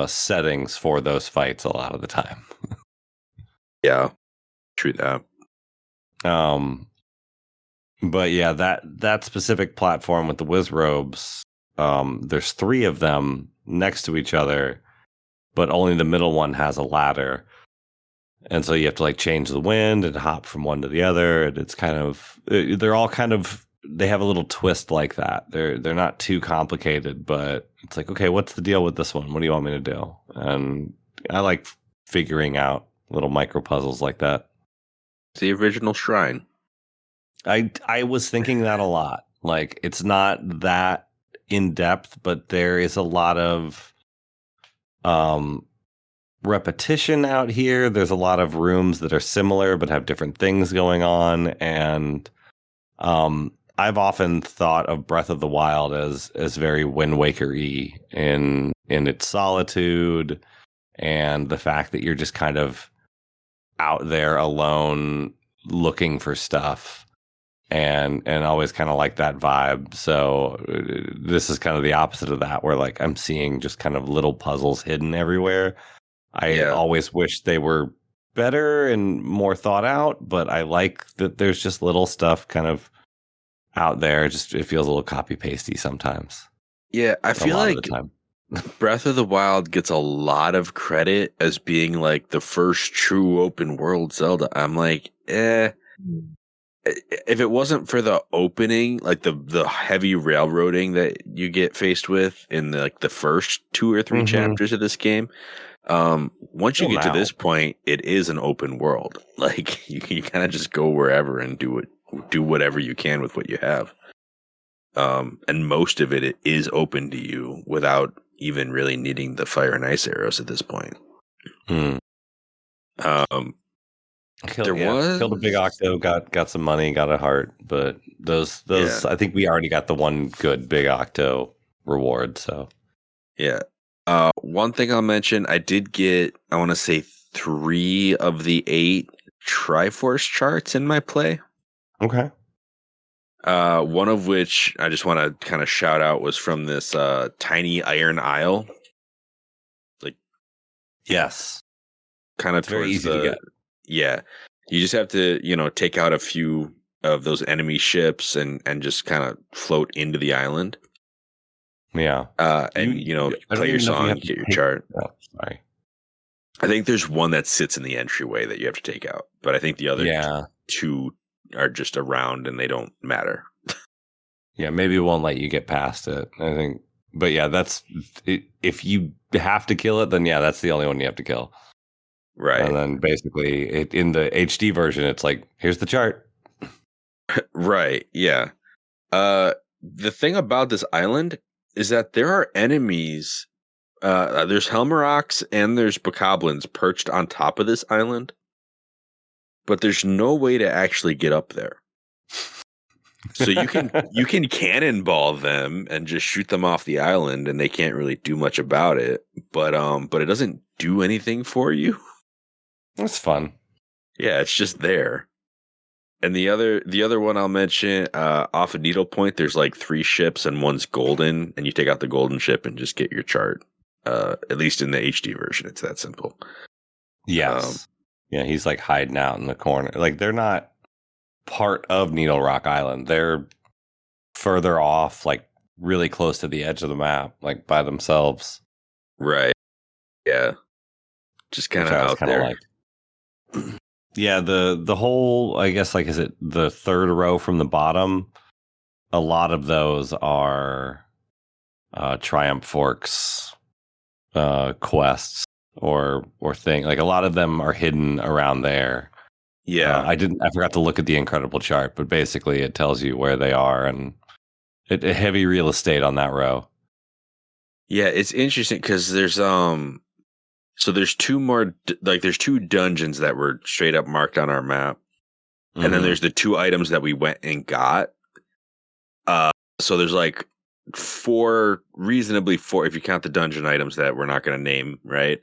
settings for those fights a lot of the time. Yeah, true that. But yeah, that specific platform with the wizrobes, there's 3 of them next to each other, but only the middle one has a ladder. And so you have to like change the wind and hop from one to the other. And it's kind of, they're all kind of, they have a little twist like that. They're not too complicated, but it's like, okay, what's the deal with this one? What do you want me to do? And I like figuring out little micro puzzles like that. It's the original Shrine. I was thinking that a lot. Like, it's not that in depth, but there is a lot of repetition out here. There's a lot of rooms that are similar but have different things going on, and I've often thought of Breath of the Wild as very Wind Waker-y in its solitude and the fact that you're just kind of out there alone looking for stuff. And always kind of like that vibe. So this is kind of the opposite of that, where like I'm seeing just kind of little puzzles hidden everywhere. I always wish they were better and more thought out, but I like that there's just little stuff kind of out there. Just it feels a little copy pasty sometimes. Yeah, I feel like Breath of the Wild gets a lot of credit as being like the first true open world Zelda. I'm like, if it wasn't for the opening, like the heavy railroading that you get faced with in the first 2 or 3 chapters of this game, once you get to this point, it is an open world. Like you kind of just go wherever and do whatever you can with what you have. And most of it is open to you without even really needing the fire and ice arrows at this point. Killed a big octo, got some money, got a heart, but those I think we already got the one good big octo reward. So one thing I'll mention, I did get, I want to say 3 of the 8 Triforce charts in my play. Okay. One of which I just want to kind of shout out was from this tiny iron isle. Like, yes, kind of very easy to get. Yeah, you just have to, take out a few of those enemy ships and just kind of float into the island. Yeah. And play your song, get your chart. Oh, sorry. I think there's one that sits in the entryway that you have to take out, but I think the other 2 are just around and they don't matter. Yeah, maybe it won't let you get past it, I think. But yeah, that's if you have to kill it, then yeah, that's the only one you have to kill. Right. And then basically, in the HD version, it's like, here's the chart. Right. Yeah. The thing about this island is that there are enemies. There's Helmaroks and there's Bokoblins perched on top of this island, but there's no way to actually get up there. So you can cannonball them and just shoot them off the island, and they can't really do much about it. But it doesn't do anything for you. That's fun. Yeah, it's just there. And the other one I'll mention, off of Needlepoint, there's like 3 ships and one's golden, and you take out the golden ship and just get your chart. At least in the HD version, it's that simple. Yes. Yeah, he's like hiding out in the corner. Like, they're not part of Needle Rock Island. They're further off, like really close to the edge of the map, like by themselves. Right. Yeah. Just kind of out there. Like. Yeah, the whole, I guess, like, is it the third row from the bottom? A lot of those are Triumph Forks quests or thing. Like, a lot of them are hidden around there. Yeah. I forgot to look at the incredible chart, but basically it tells you where they are, and a heavy real estate on that row. Yeah, it's interesting because there's so there's 2 more, like there's 2 dungeons that were straight up marked on our map. Mm-hmm. And then there's the 2 items that we went and got. So there's like 4, if you count the dungeon items that we're not going to name, right?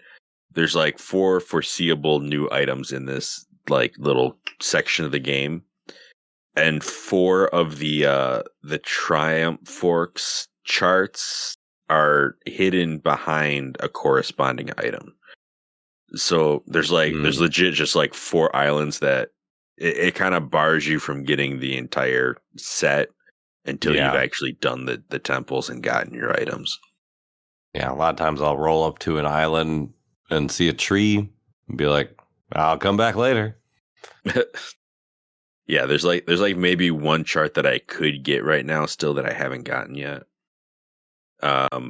There's like 4 foreseeable new items in this like little section of the game. And 4 of the Triumph Forks charts are hidden behind a corresponding item. So there's legit just like 4 islands that it kind of bars you from getting the entire set until you've actually done the temples and gotten your items. Yeah, a lot of times I'll roll up to an island and see a tree and be like, I'll come back later. Yeah, there's like maybe 1 chart that I could get right now still that I haven't gotten yet.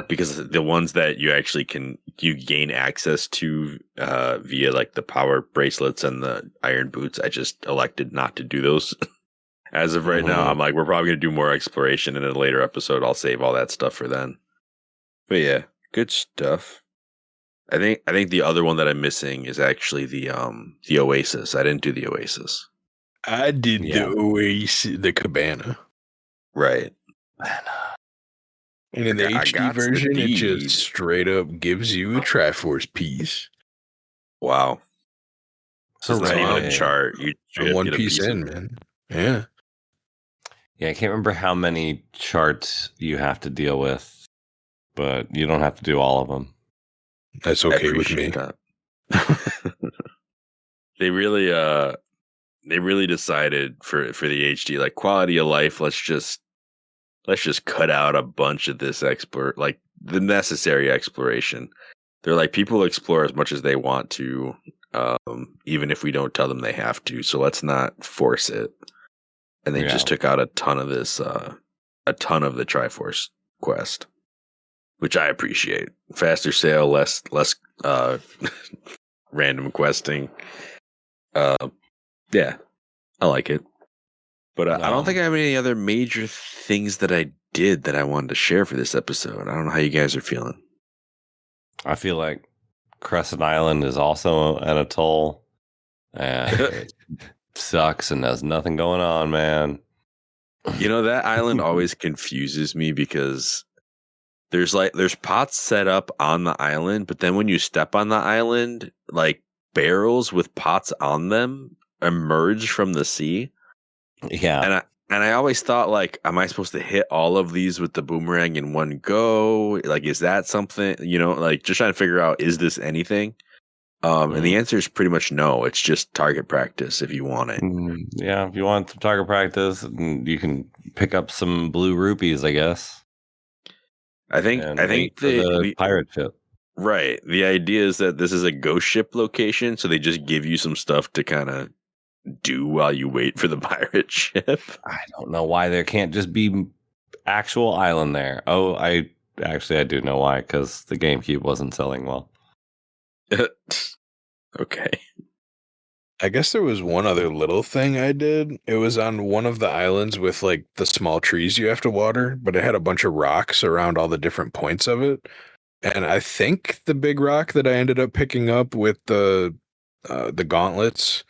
Because the ones that you gain access to via like the power bracelets and the iron boots, I just elected not to do those. As of right now, I'm like, we're probably going to do more exploration in a later episode. I'll save all that stuff for then. But yeah, good stuff. I think the other one that I'm missing is actually the Oasis. I didn't do the Oasis. I did the Oasis, the cabana. Right. And in the HD version, it just straight up gives you a Triforce piece. Wow. So it's not even a chart. You one piece in, man. Yeah. Yeah, I can't remember how many charts you have to deal with, but you don't have to do all of them. That's okay with me. They really decided for the HD, like, quality of life, let's just cut out a bunch of this like the necessary exploration. They're like, people explore as much as they want to, even if we don't tell them they have to. So let's not force it. And they just took out a ton of this, a ton of the Triforce quest, which I appreciate. Faster sale, less random questing. Yeah, I like it. But I don't think I have any other major things that I did that I wanted to share for this episode. I don't know how you guys are feeling. I feel like Crescent Island is also an atoll, and it sucks and has nothing going on, man. You know, that island always confuses me because there's pots set up on the island, but then when you step on the island, like barrels with pots on them emerge from the sea. Yeah. And I always thought, like, am I supposed to hit all of these with the boomerang in one go? Like, is that something, like, just trying to figure out, is this anything? And the answer is pretty much no. It's just target practice if you want it. Yeah, if you want some target practice, you can pick up some blue rupees, I guess. I think the pirate ship. Right. The idea is that this is a ghost ship location, so they just give you some stuff to kind of do while you wait for the pirate ship? I don't know why there can't just be actual island there. Oh, I do know why, because the GameCube wasn't selling well. Okay. I guess there was one other little thing I did. It was on one of the islands with like the small trees you have to water, but it had a bunch of rocks around all the different points of it. And I think the big rock that I ended up picking up with the gauntlets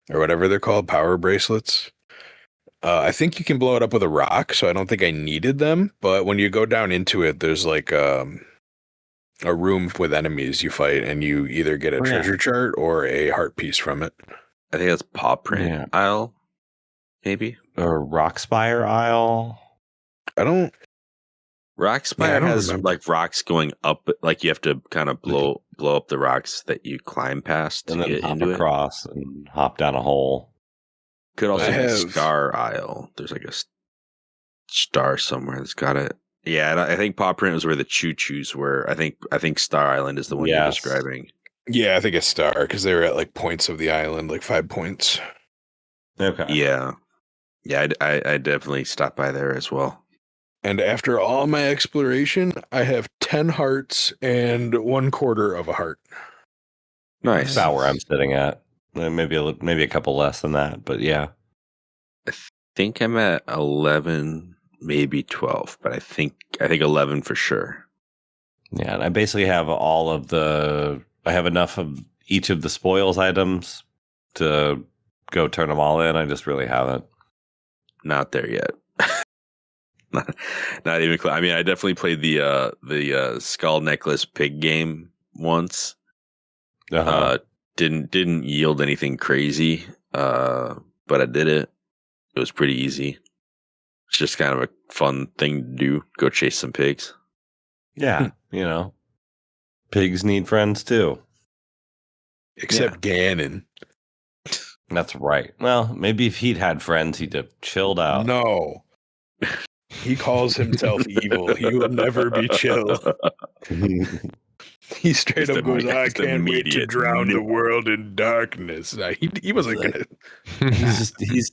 or whatever they're called, power bracelets. I think you can blow it up with a rock, so I don't think I needed them. But when you go down into it, there's like a room with enemies you fight, and you either get a treasure chart or a heart piece from it. I think that's Paw Print Isle, maybe. Or Rockspire Isle. Rockspire has like rocks going up, like you have to kind of blow up the rocks that you climb past to and then get hop into across and hop down a hole. Could also be Star Isle. There's like a star somewhere that's got it. Yeah, I think Paw Print was where the choo-choos were. I think Star Island is the one you're describing. Yeah, I think it's Star because they were at like points of the island, like 5 points. Okay. Yeah, I definitely stopped by there as well. And after all my exploration, I have 10 hearts and 1/4 of a heart. Nice. That's about where I'm sitting at. Maybe a couple less than that, but yeah. I think I'm at 11, maybe 12, but I think 11 for sure. Yeah, and I basically have I have enough of each of the spoils items to go turn them all in. I just really haven't. Not there yet. Not even close. I mean, I definitely played the skull necklace pig game once. Didn't yield anything crazy, but I did it. It was pretty easy. It's just kind of a fun thing to do. Go chase some pigs. Yeah, pigs need friends too. Except Ganon. That's right. Well, maybe if he'd had friends, he'd have chilled out. No. He calls himself evil. He will never be chill. He straight up goes, I can't wait to drown the world in darkness. He wasn't going to.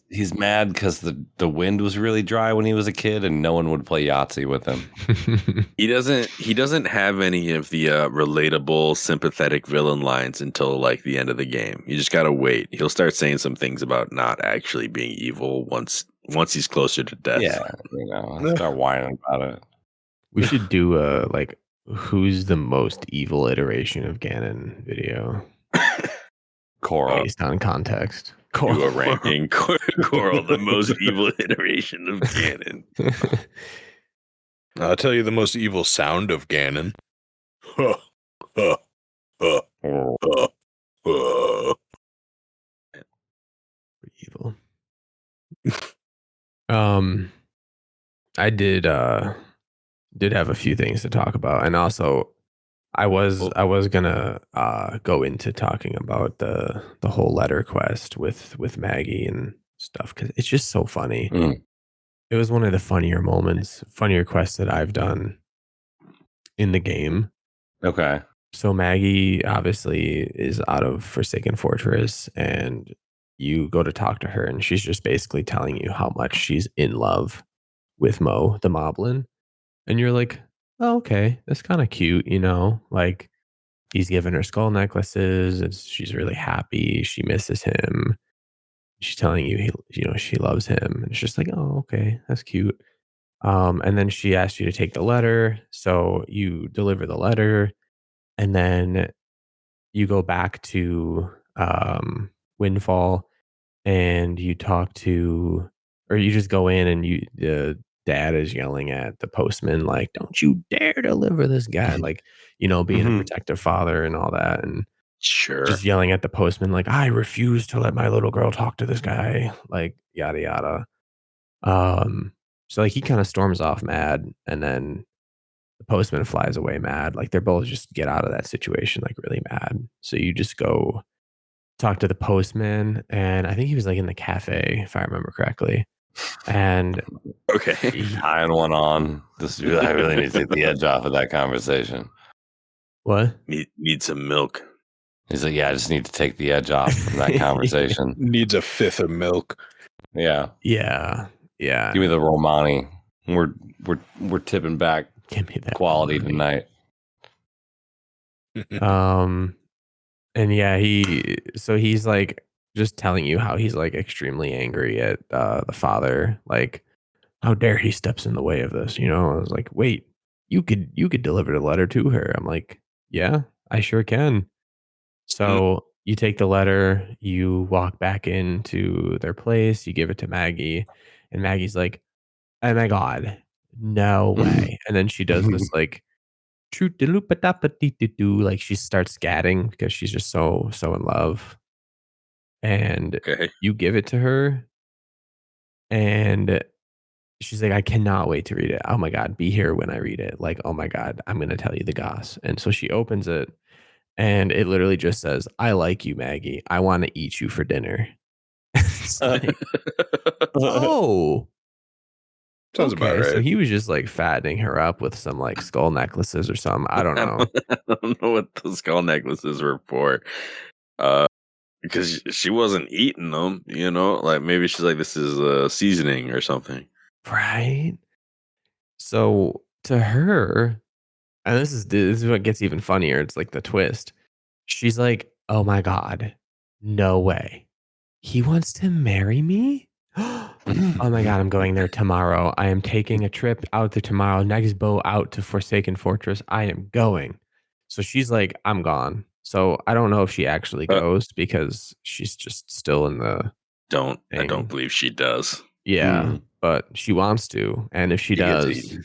He's mad because the wind was really dry when he was a kid and no one would play Yahtzee with him. He doesn't have any of the relatable, sympathetic villain lines until like the end of the game. You just got to wait. He'll start saying some things about not actually being evil once he's closer to death. Yeah, I'll start whining about it. We should do who's the most evil iteration of Ganon video. Coral. Based on context. Coral. Do a ranking. Coral, the most evil iteration of Ganon. I'll tell you the most evil sound of Ganon. Evil. I did have a few things to talk about, and also I was gonna go into talking about the whole letter quest with Maggie and stuff because it's just so funny. It was one of the funnier quests that I've done in the game. Okay. So Maggie obviously is out of Forsaken Fortress, and you go to talk to her, and she's just basically telling you how much she's in love with Mo, the Moblin. And you're like, oh, okay, that's kind of cute, like he's giving her skull necklaces and she's really happy. She misses him. She's telling you, she loves him. And it's just like, oh, okay, that's cute. And then she asked you to take the letter. So you deliver the letter and then you go back to Windfall and you talk to, or you just go in and the dad is yelling at the postman, like, don't you dare deliver this guy, like, being a protective father and all that. And sure, just yelling at the postman, like, I refuse to let my little girl talk to this guy, like, yada, yada. So like he kind of storms off mad, and then the postman flies away mad. Like they're both just get out of that situation, like really mad. So you just go talk to the postman, and I think he was like in the cafe, if I remember correctly. And okay, tying one on. I really need to take the edge off of that conversation. What? Need some milk. He's like, yeah, I just need to take the edge off from that conversation. Needs a fifth of milk. Yeah. Yeah. Give me the Romani. We're tipping back. Give me that quality Romani. tonight. And yeah, he's like just telling you how he's like extremely angry at the father, like how dare he steps in the way of this, I was like, wait, you could deliver the letter to her. I'm like, yeah, I sure can. So you take the letter, you walk back into their place, you give it to Maggie, and Maggie's like, oh my god, no way. And then she does this like like she starts scatting because she's just so in love. And Okay. you give it to her, and she's like, I cannot wait to read it. Oh my god, be here when I read it. Like, oh my god, I'm gonna tell you the goss. And so she opens it, and it literally just says, I like you, Maggie. I want to eat you for dinner. It's like, oh, Sounds about okay. So right. he was just like fattening her up with some like skull necklaces or something. I don't know. I don't know what the skull necklaces were for. Because she wasn't eating them, like maybe she's like, this is a seasoning or something. Right. So to her, and this is what gets even funnier. It's like the twist. She's like, oh my god, no way. He wants to marry me? Oh my god, I'm going there tomorrow. I am taking a trip out there tomorrow. Next boat out to Forsaken Fortress. I am going. So she's like, I'm gone. So I don't know if she actually goes because she's just still in the I don't thing. believe she does. Yeah, but she wants to. And if she does,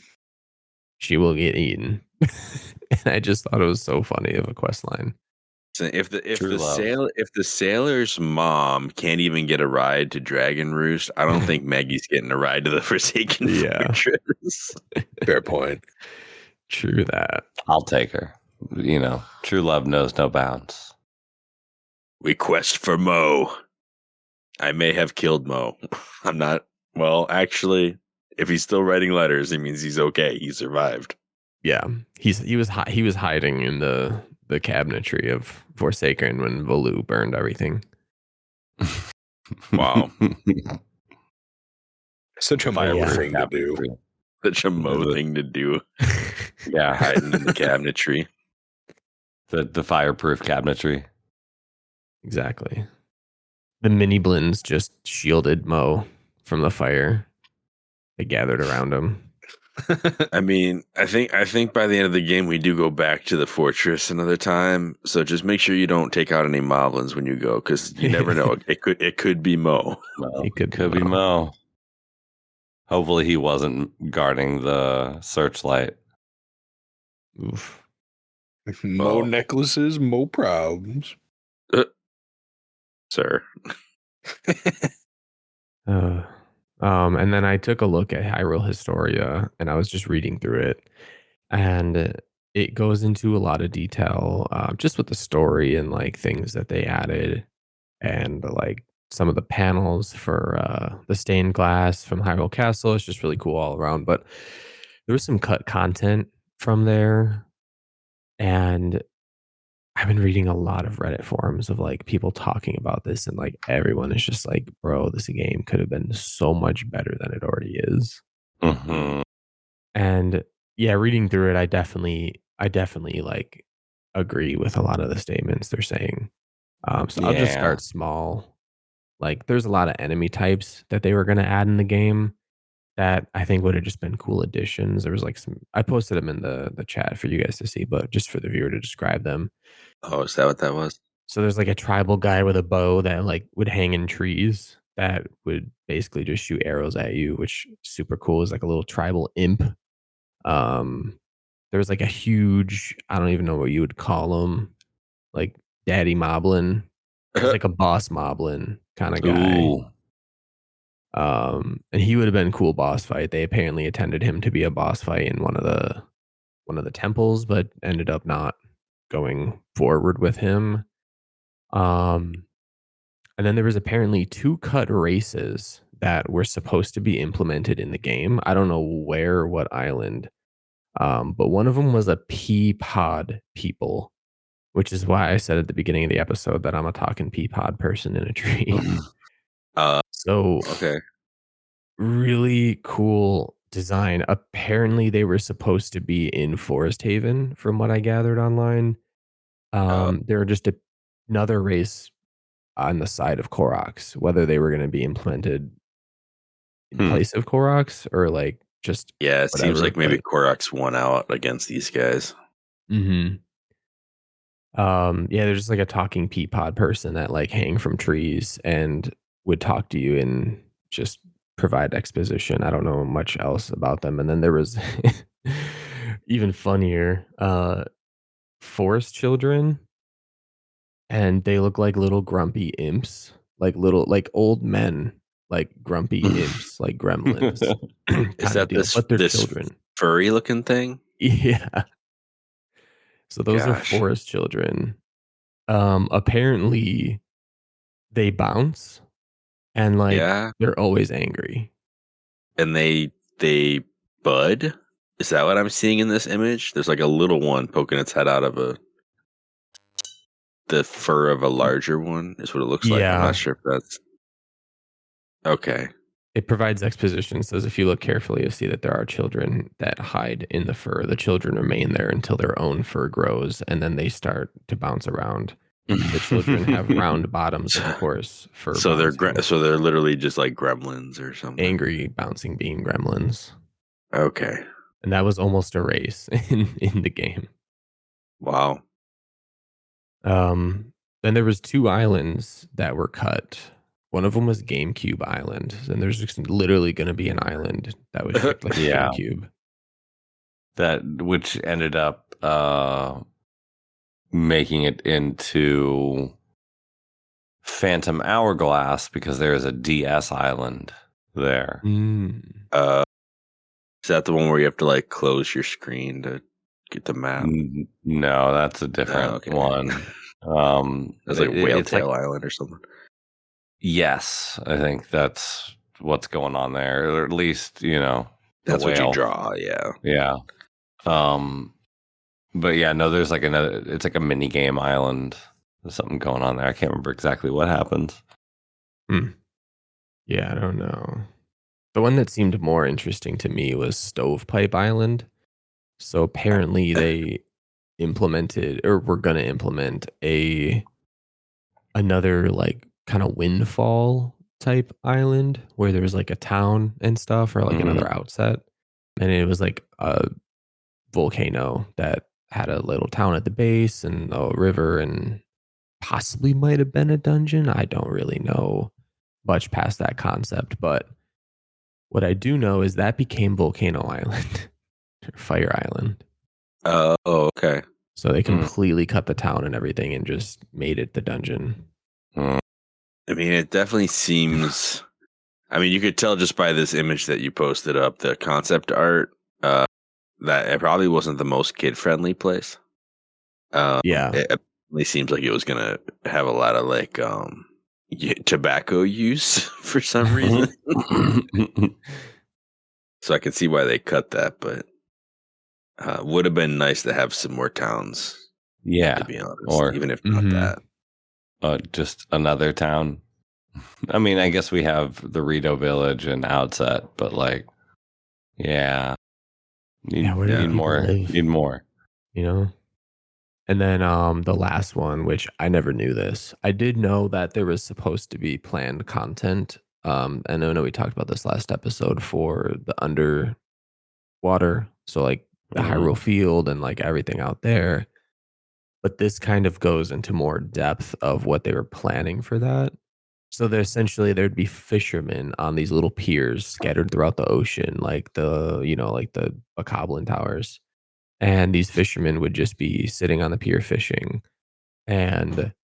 she will get eaten. And I just thought it was so funny of a quest line. So if the sailor's mom can't even get a ride to Dragon Roost, I don't think Maggie's getting a ride to the Forsaken Fortress. Fair point. True that. I'll take her. True love knows no bounds. We quest for Mo. I may have killed Mo. I'm not. Well, actually, if he's still writing letters, it means he's okay. He survived. Yeah, he was hiding in the cabinetry of Forsaken when Volu burned everything. Wow. Such a Mo thing to do. Such a Mo thing to do. Yeah, hiding in the cabinetry. The fireproof cabinetry. Exactly. The mini blins just shielded Mo from the fire. They gathered around him. I mean, I think by the end of the game we do go back to the fortress another time. So just make sure you don't take out any moblins when you go, because you never know. It could be Mo. It could be Mo. Hopefully he wasn't guarding the searchlight. Oof. Mo necklaces, Mo problems. Sir. And then I took a look at Hyrule Historia, and I was just reading through it, and it goes into a lot of detail, just with the story and like things that they added, and like some of the panels for the stained glass from Hyrule Castle. It's just really cool all around. But there was some cut content from there, and I've been reading a lot of Reddit forums of like people talking about this, and like everyone is just like, bro, this game could have been so much better than it already is. Mm-hmm. And yeah, reading through it, I definitely like agree with a lot of the statements they're saying. So I'll just start small. Like there's a lot of enemy types that they were going to add in the game that I think would have just been cool additions. There was like I posted them in the chat for you guys to see, but just for the viewer to describe them. Oh, is that what that was? So there's like a tribal guy with a bow that like would hang in trees that would basically just shoot arrows at you, which is super cool. Is like a little tribal imp. There was like a huge, I don't even know what you would call him, like daddy moblin. He's like a boss moblin kind of guy. Ooh. And he would have been a cool boss fight. They apparently intended him to be a boss fight in one of the temples, but ended up not going forward with him. And then there was apparently 2 cut races that were supposed to be implemented in the game. I don't know where or what island, but one of them was a pea pod people, which is why I said at the beginning of the episode that I'm a talking pea pod person in a tree. So Okay. really cool design. Apparently, they were supposed to be in Forest Haven, from what I gathered online. They were just another race on the side of Koroks, whether they were going to be implemented in place of Koroks or like just Yeah, it seems whatever. like maybe Koroks won out against these guys. Mm-hmm. Yeah, there's just like a talking pea pod person that like hang from trees and would talk to you and just provide exposition. I don't know much else about them. And then there was even funnier, forest children, and they look like little grumpy imps, like old men, like grumpy imps, like gremlins Is kind of that deal, but they're this children. furry looking thing? Yeah. So those are Gosh. forest children. Apparently they bounce and like Yeah. they're always angry. And they bud? Is that what I'm seeing in this image? There's like a little one poking its head out of the fur of a larger one is what it looks like. I'm Yeah. not sure if that's okay. It provides exposition. Says if you look carefully, you'll see that there are children that hide in the fur. The children remain there until their own fur grows, and then they start to bounce around. The children have round bottoms, of course, for So bouncing. so they're literally just like gremlins or something. Angry bouncing being gremlins. Okay. And that was almost a race in the game. Wow. Then there was 2 islands that were cut. One of them was GameCube Island, and there's just literally going to be an island that was shaped like a Yeah. GameCube. That which ended up making it into Phantom Hourglass because there is a DS island there. Is that the one where you have to like close your screen to get the map? No, that's a different one. That's like it's Whale Tail Island or something. Yes, I think that's what's going on there, or at least that's what whale. you draw. Yeah, yeah. But yeah, no, there's like another. It's like a mini game island. There's something going on there. I can't remember exactly what happens. Yeah, I don't know. The one that seemed more interesting to me was Stovepipe Island. So apparently they implemented or were going to implement another like kind of Windfall type island where there was like a town and stuff or like another outset. And it was like a volcano that had a little town at the base and a river and possibly might have been a dungeon. I don't really know much past that concept, but what I do know is that became Volcano Island, Fire Island. Oh, okay. So they completely cut the town and everything and just made it the dungeon. I mean, it definitely seems. I mean, you could tell just by this image that you posted up, the concept art, that it probably wasn't the most kid-friendly place. Yeah. It definitely seems like it was gonna have a lot of like tobacco use for some reason. So I can see why they cut that, but would have been nice to have some more towns. Yeah, to be honest, or even if not that. Just another town. I mean, I guess we have the Rito Village and Outset, but like, need more. Need more. You know. And then the last one, which I never knew this. I did know that there was supposed to be planned content. And I know we talked about this last episode for the underwater, so like the Hyrule Field and like everything out there. But this kind of goes into more depth of what they were planning for that. So there'd be fishermen on these little piers scattered throughout the ocean, like the Bokoblin Towers. And these fishermen would just be sitting on the pier fishing. And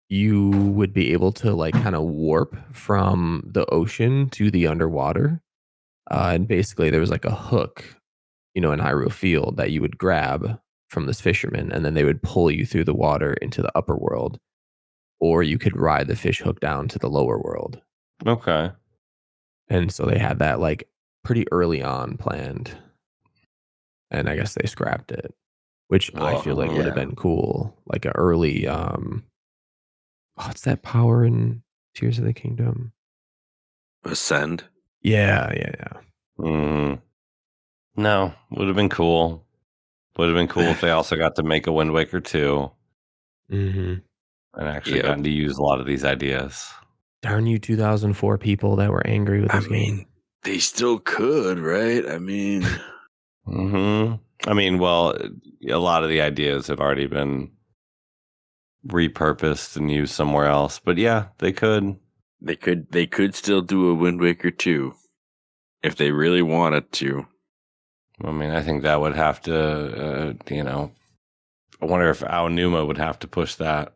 you would be able to like kind of warp from the ocean to the underwater. And basically there was like a hook, in Hyrule Field that you would grab from this fisherman, and then they would pull you through the water into the upper world, or you could ride the fish hook down to the lower world. Okay. And so they had that like pretty early on planned, and I guess they scrapped it, which I feel like would have been cool. Like an early, what's that power in Tears of the Kingdom? Ascend. Yeah. No, would have been cool. Would have been cool if they also got to make a Wind Waker 2 Mm-hmm. and actually gotten to use a lot of these ideas. Darn you 2004 people that were angry with this game. They still could, right? I mean... well, a lot of the ideas have already been repurposed and used somewhere else. But yeah, they could. They could still do a Wind Waker 2 if they really wanted to. I mean, I think that would have to, I wonder if Aonuma would have to push that.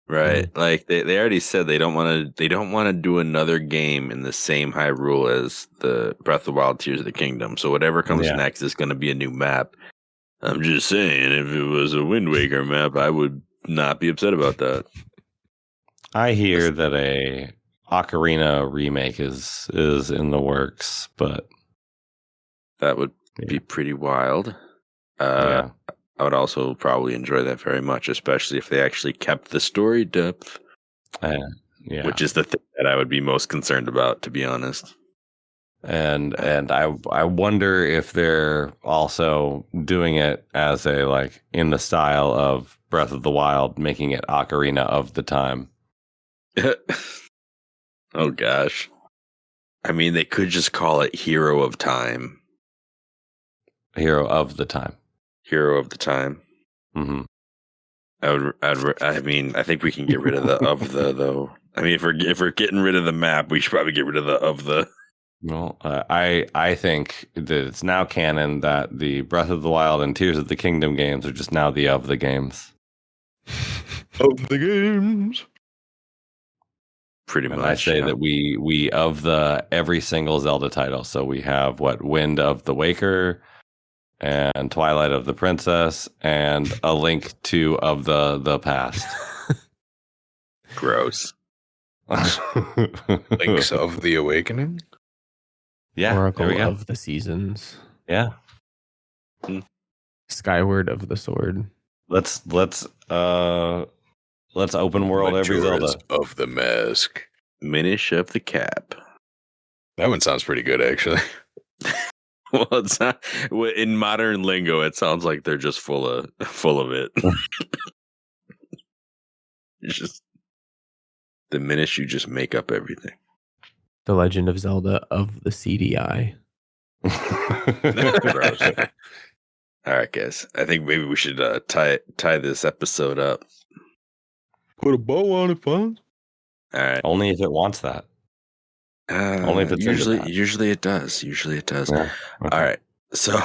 Right. Like they already said they don't want to do another game in the same Hyrule as the Breath of the Wild Tears of the Kingdom. So whatever comes next is going to be a new map. I'm just saying, if it was a Wind Waker map, I would not be upset about that. I hear that a Ocarina remake is in the works, but that would be pretty wild. I would also probably enjoy that very much, especially if they actually kept the story depth, which is the thing that I would be most concerned about, to be honest. And I wonder if they're also doing it as a in the style of Breath of the Wild, making it Ocarina of the Time. Oh gosh, I mean they could just call it Hero of Time. Hero of the Time. Hero of the Time. Mm-hmm. I think we can get rid of the of the though. I mean, if we're getting rid of the map, we should probably get rid of the of the. Well, I think that it's now canon that the Breath of the Wild and Tears of the Kingdom games are just now the of the games. Of the games. Pretty much. I say that we of the every single Zelda title. So we have Wind of the Waker, and Twilight of the Princess, and A Link to of the Past. Gross. Links of the Awakening. Yeah. Oracle of the Seasons. Yeah. Skyward of the Sword. Let's open world every Zelda. Of the Mask. Minish of the Cap. That one sounds pretty good, actually. Well, it's not in modern lingo. It sounds like they're just full of it. It's just the minute you just make up everything. The Legend of Zelda of the CDI. All right, guys. I think maybe we should tie this episode up. Put a bow on it, Fonz. All right. Only if it wants that. Only if it's usually it does. Yeah. Okay. All right. So,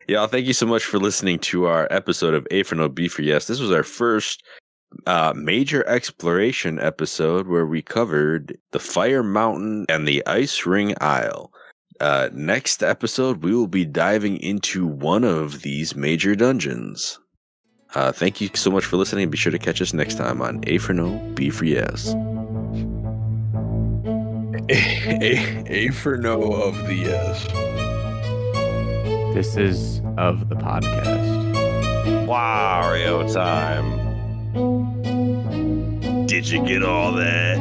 y'all, thank you so much for listening to our episode of A4NB4Y. This was our first major exploration episode where we covered the Fire Mountain and the Ice Ring Isle. Next episode, we will be diving into one of these major dungeons. Thank you so much for listening. Be sure to catch us next time on A4NB4Y. A for no of the yes. This is of the podcast. Wario time. Did you get all that?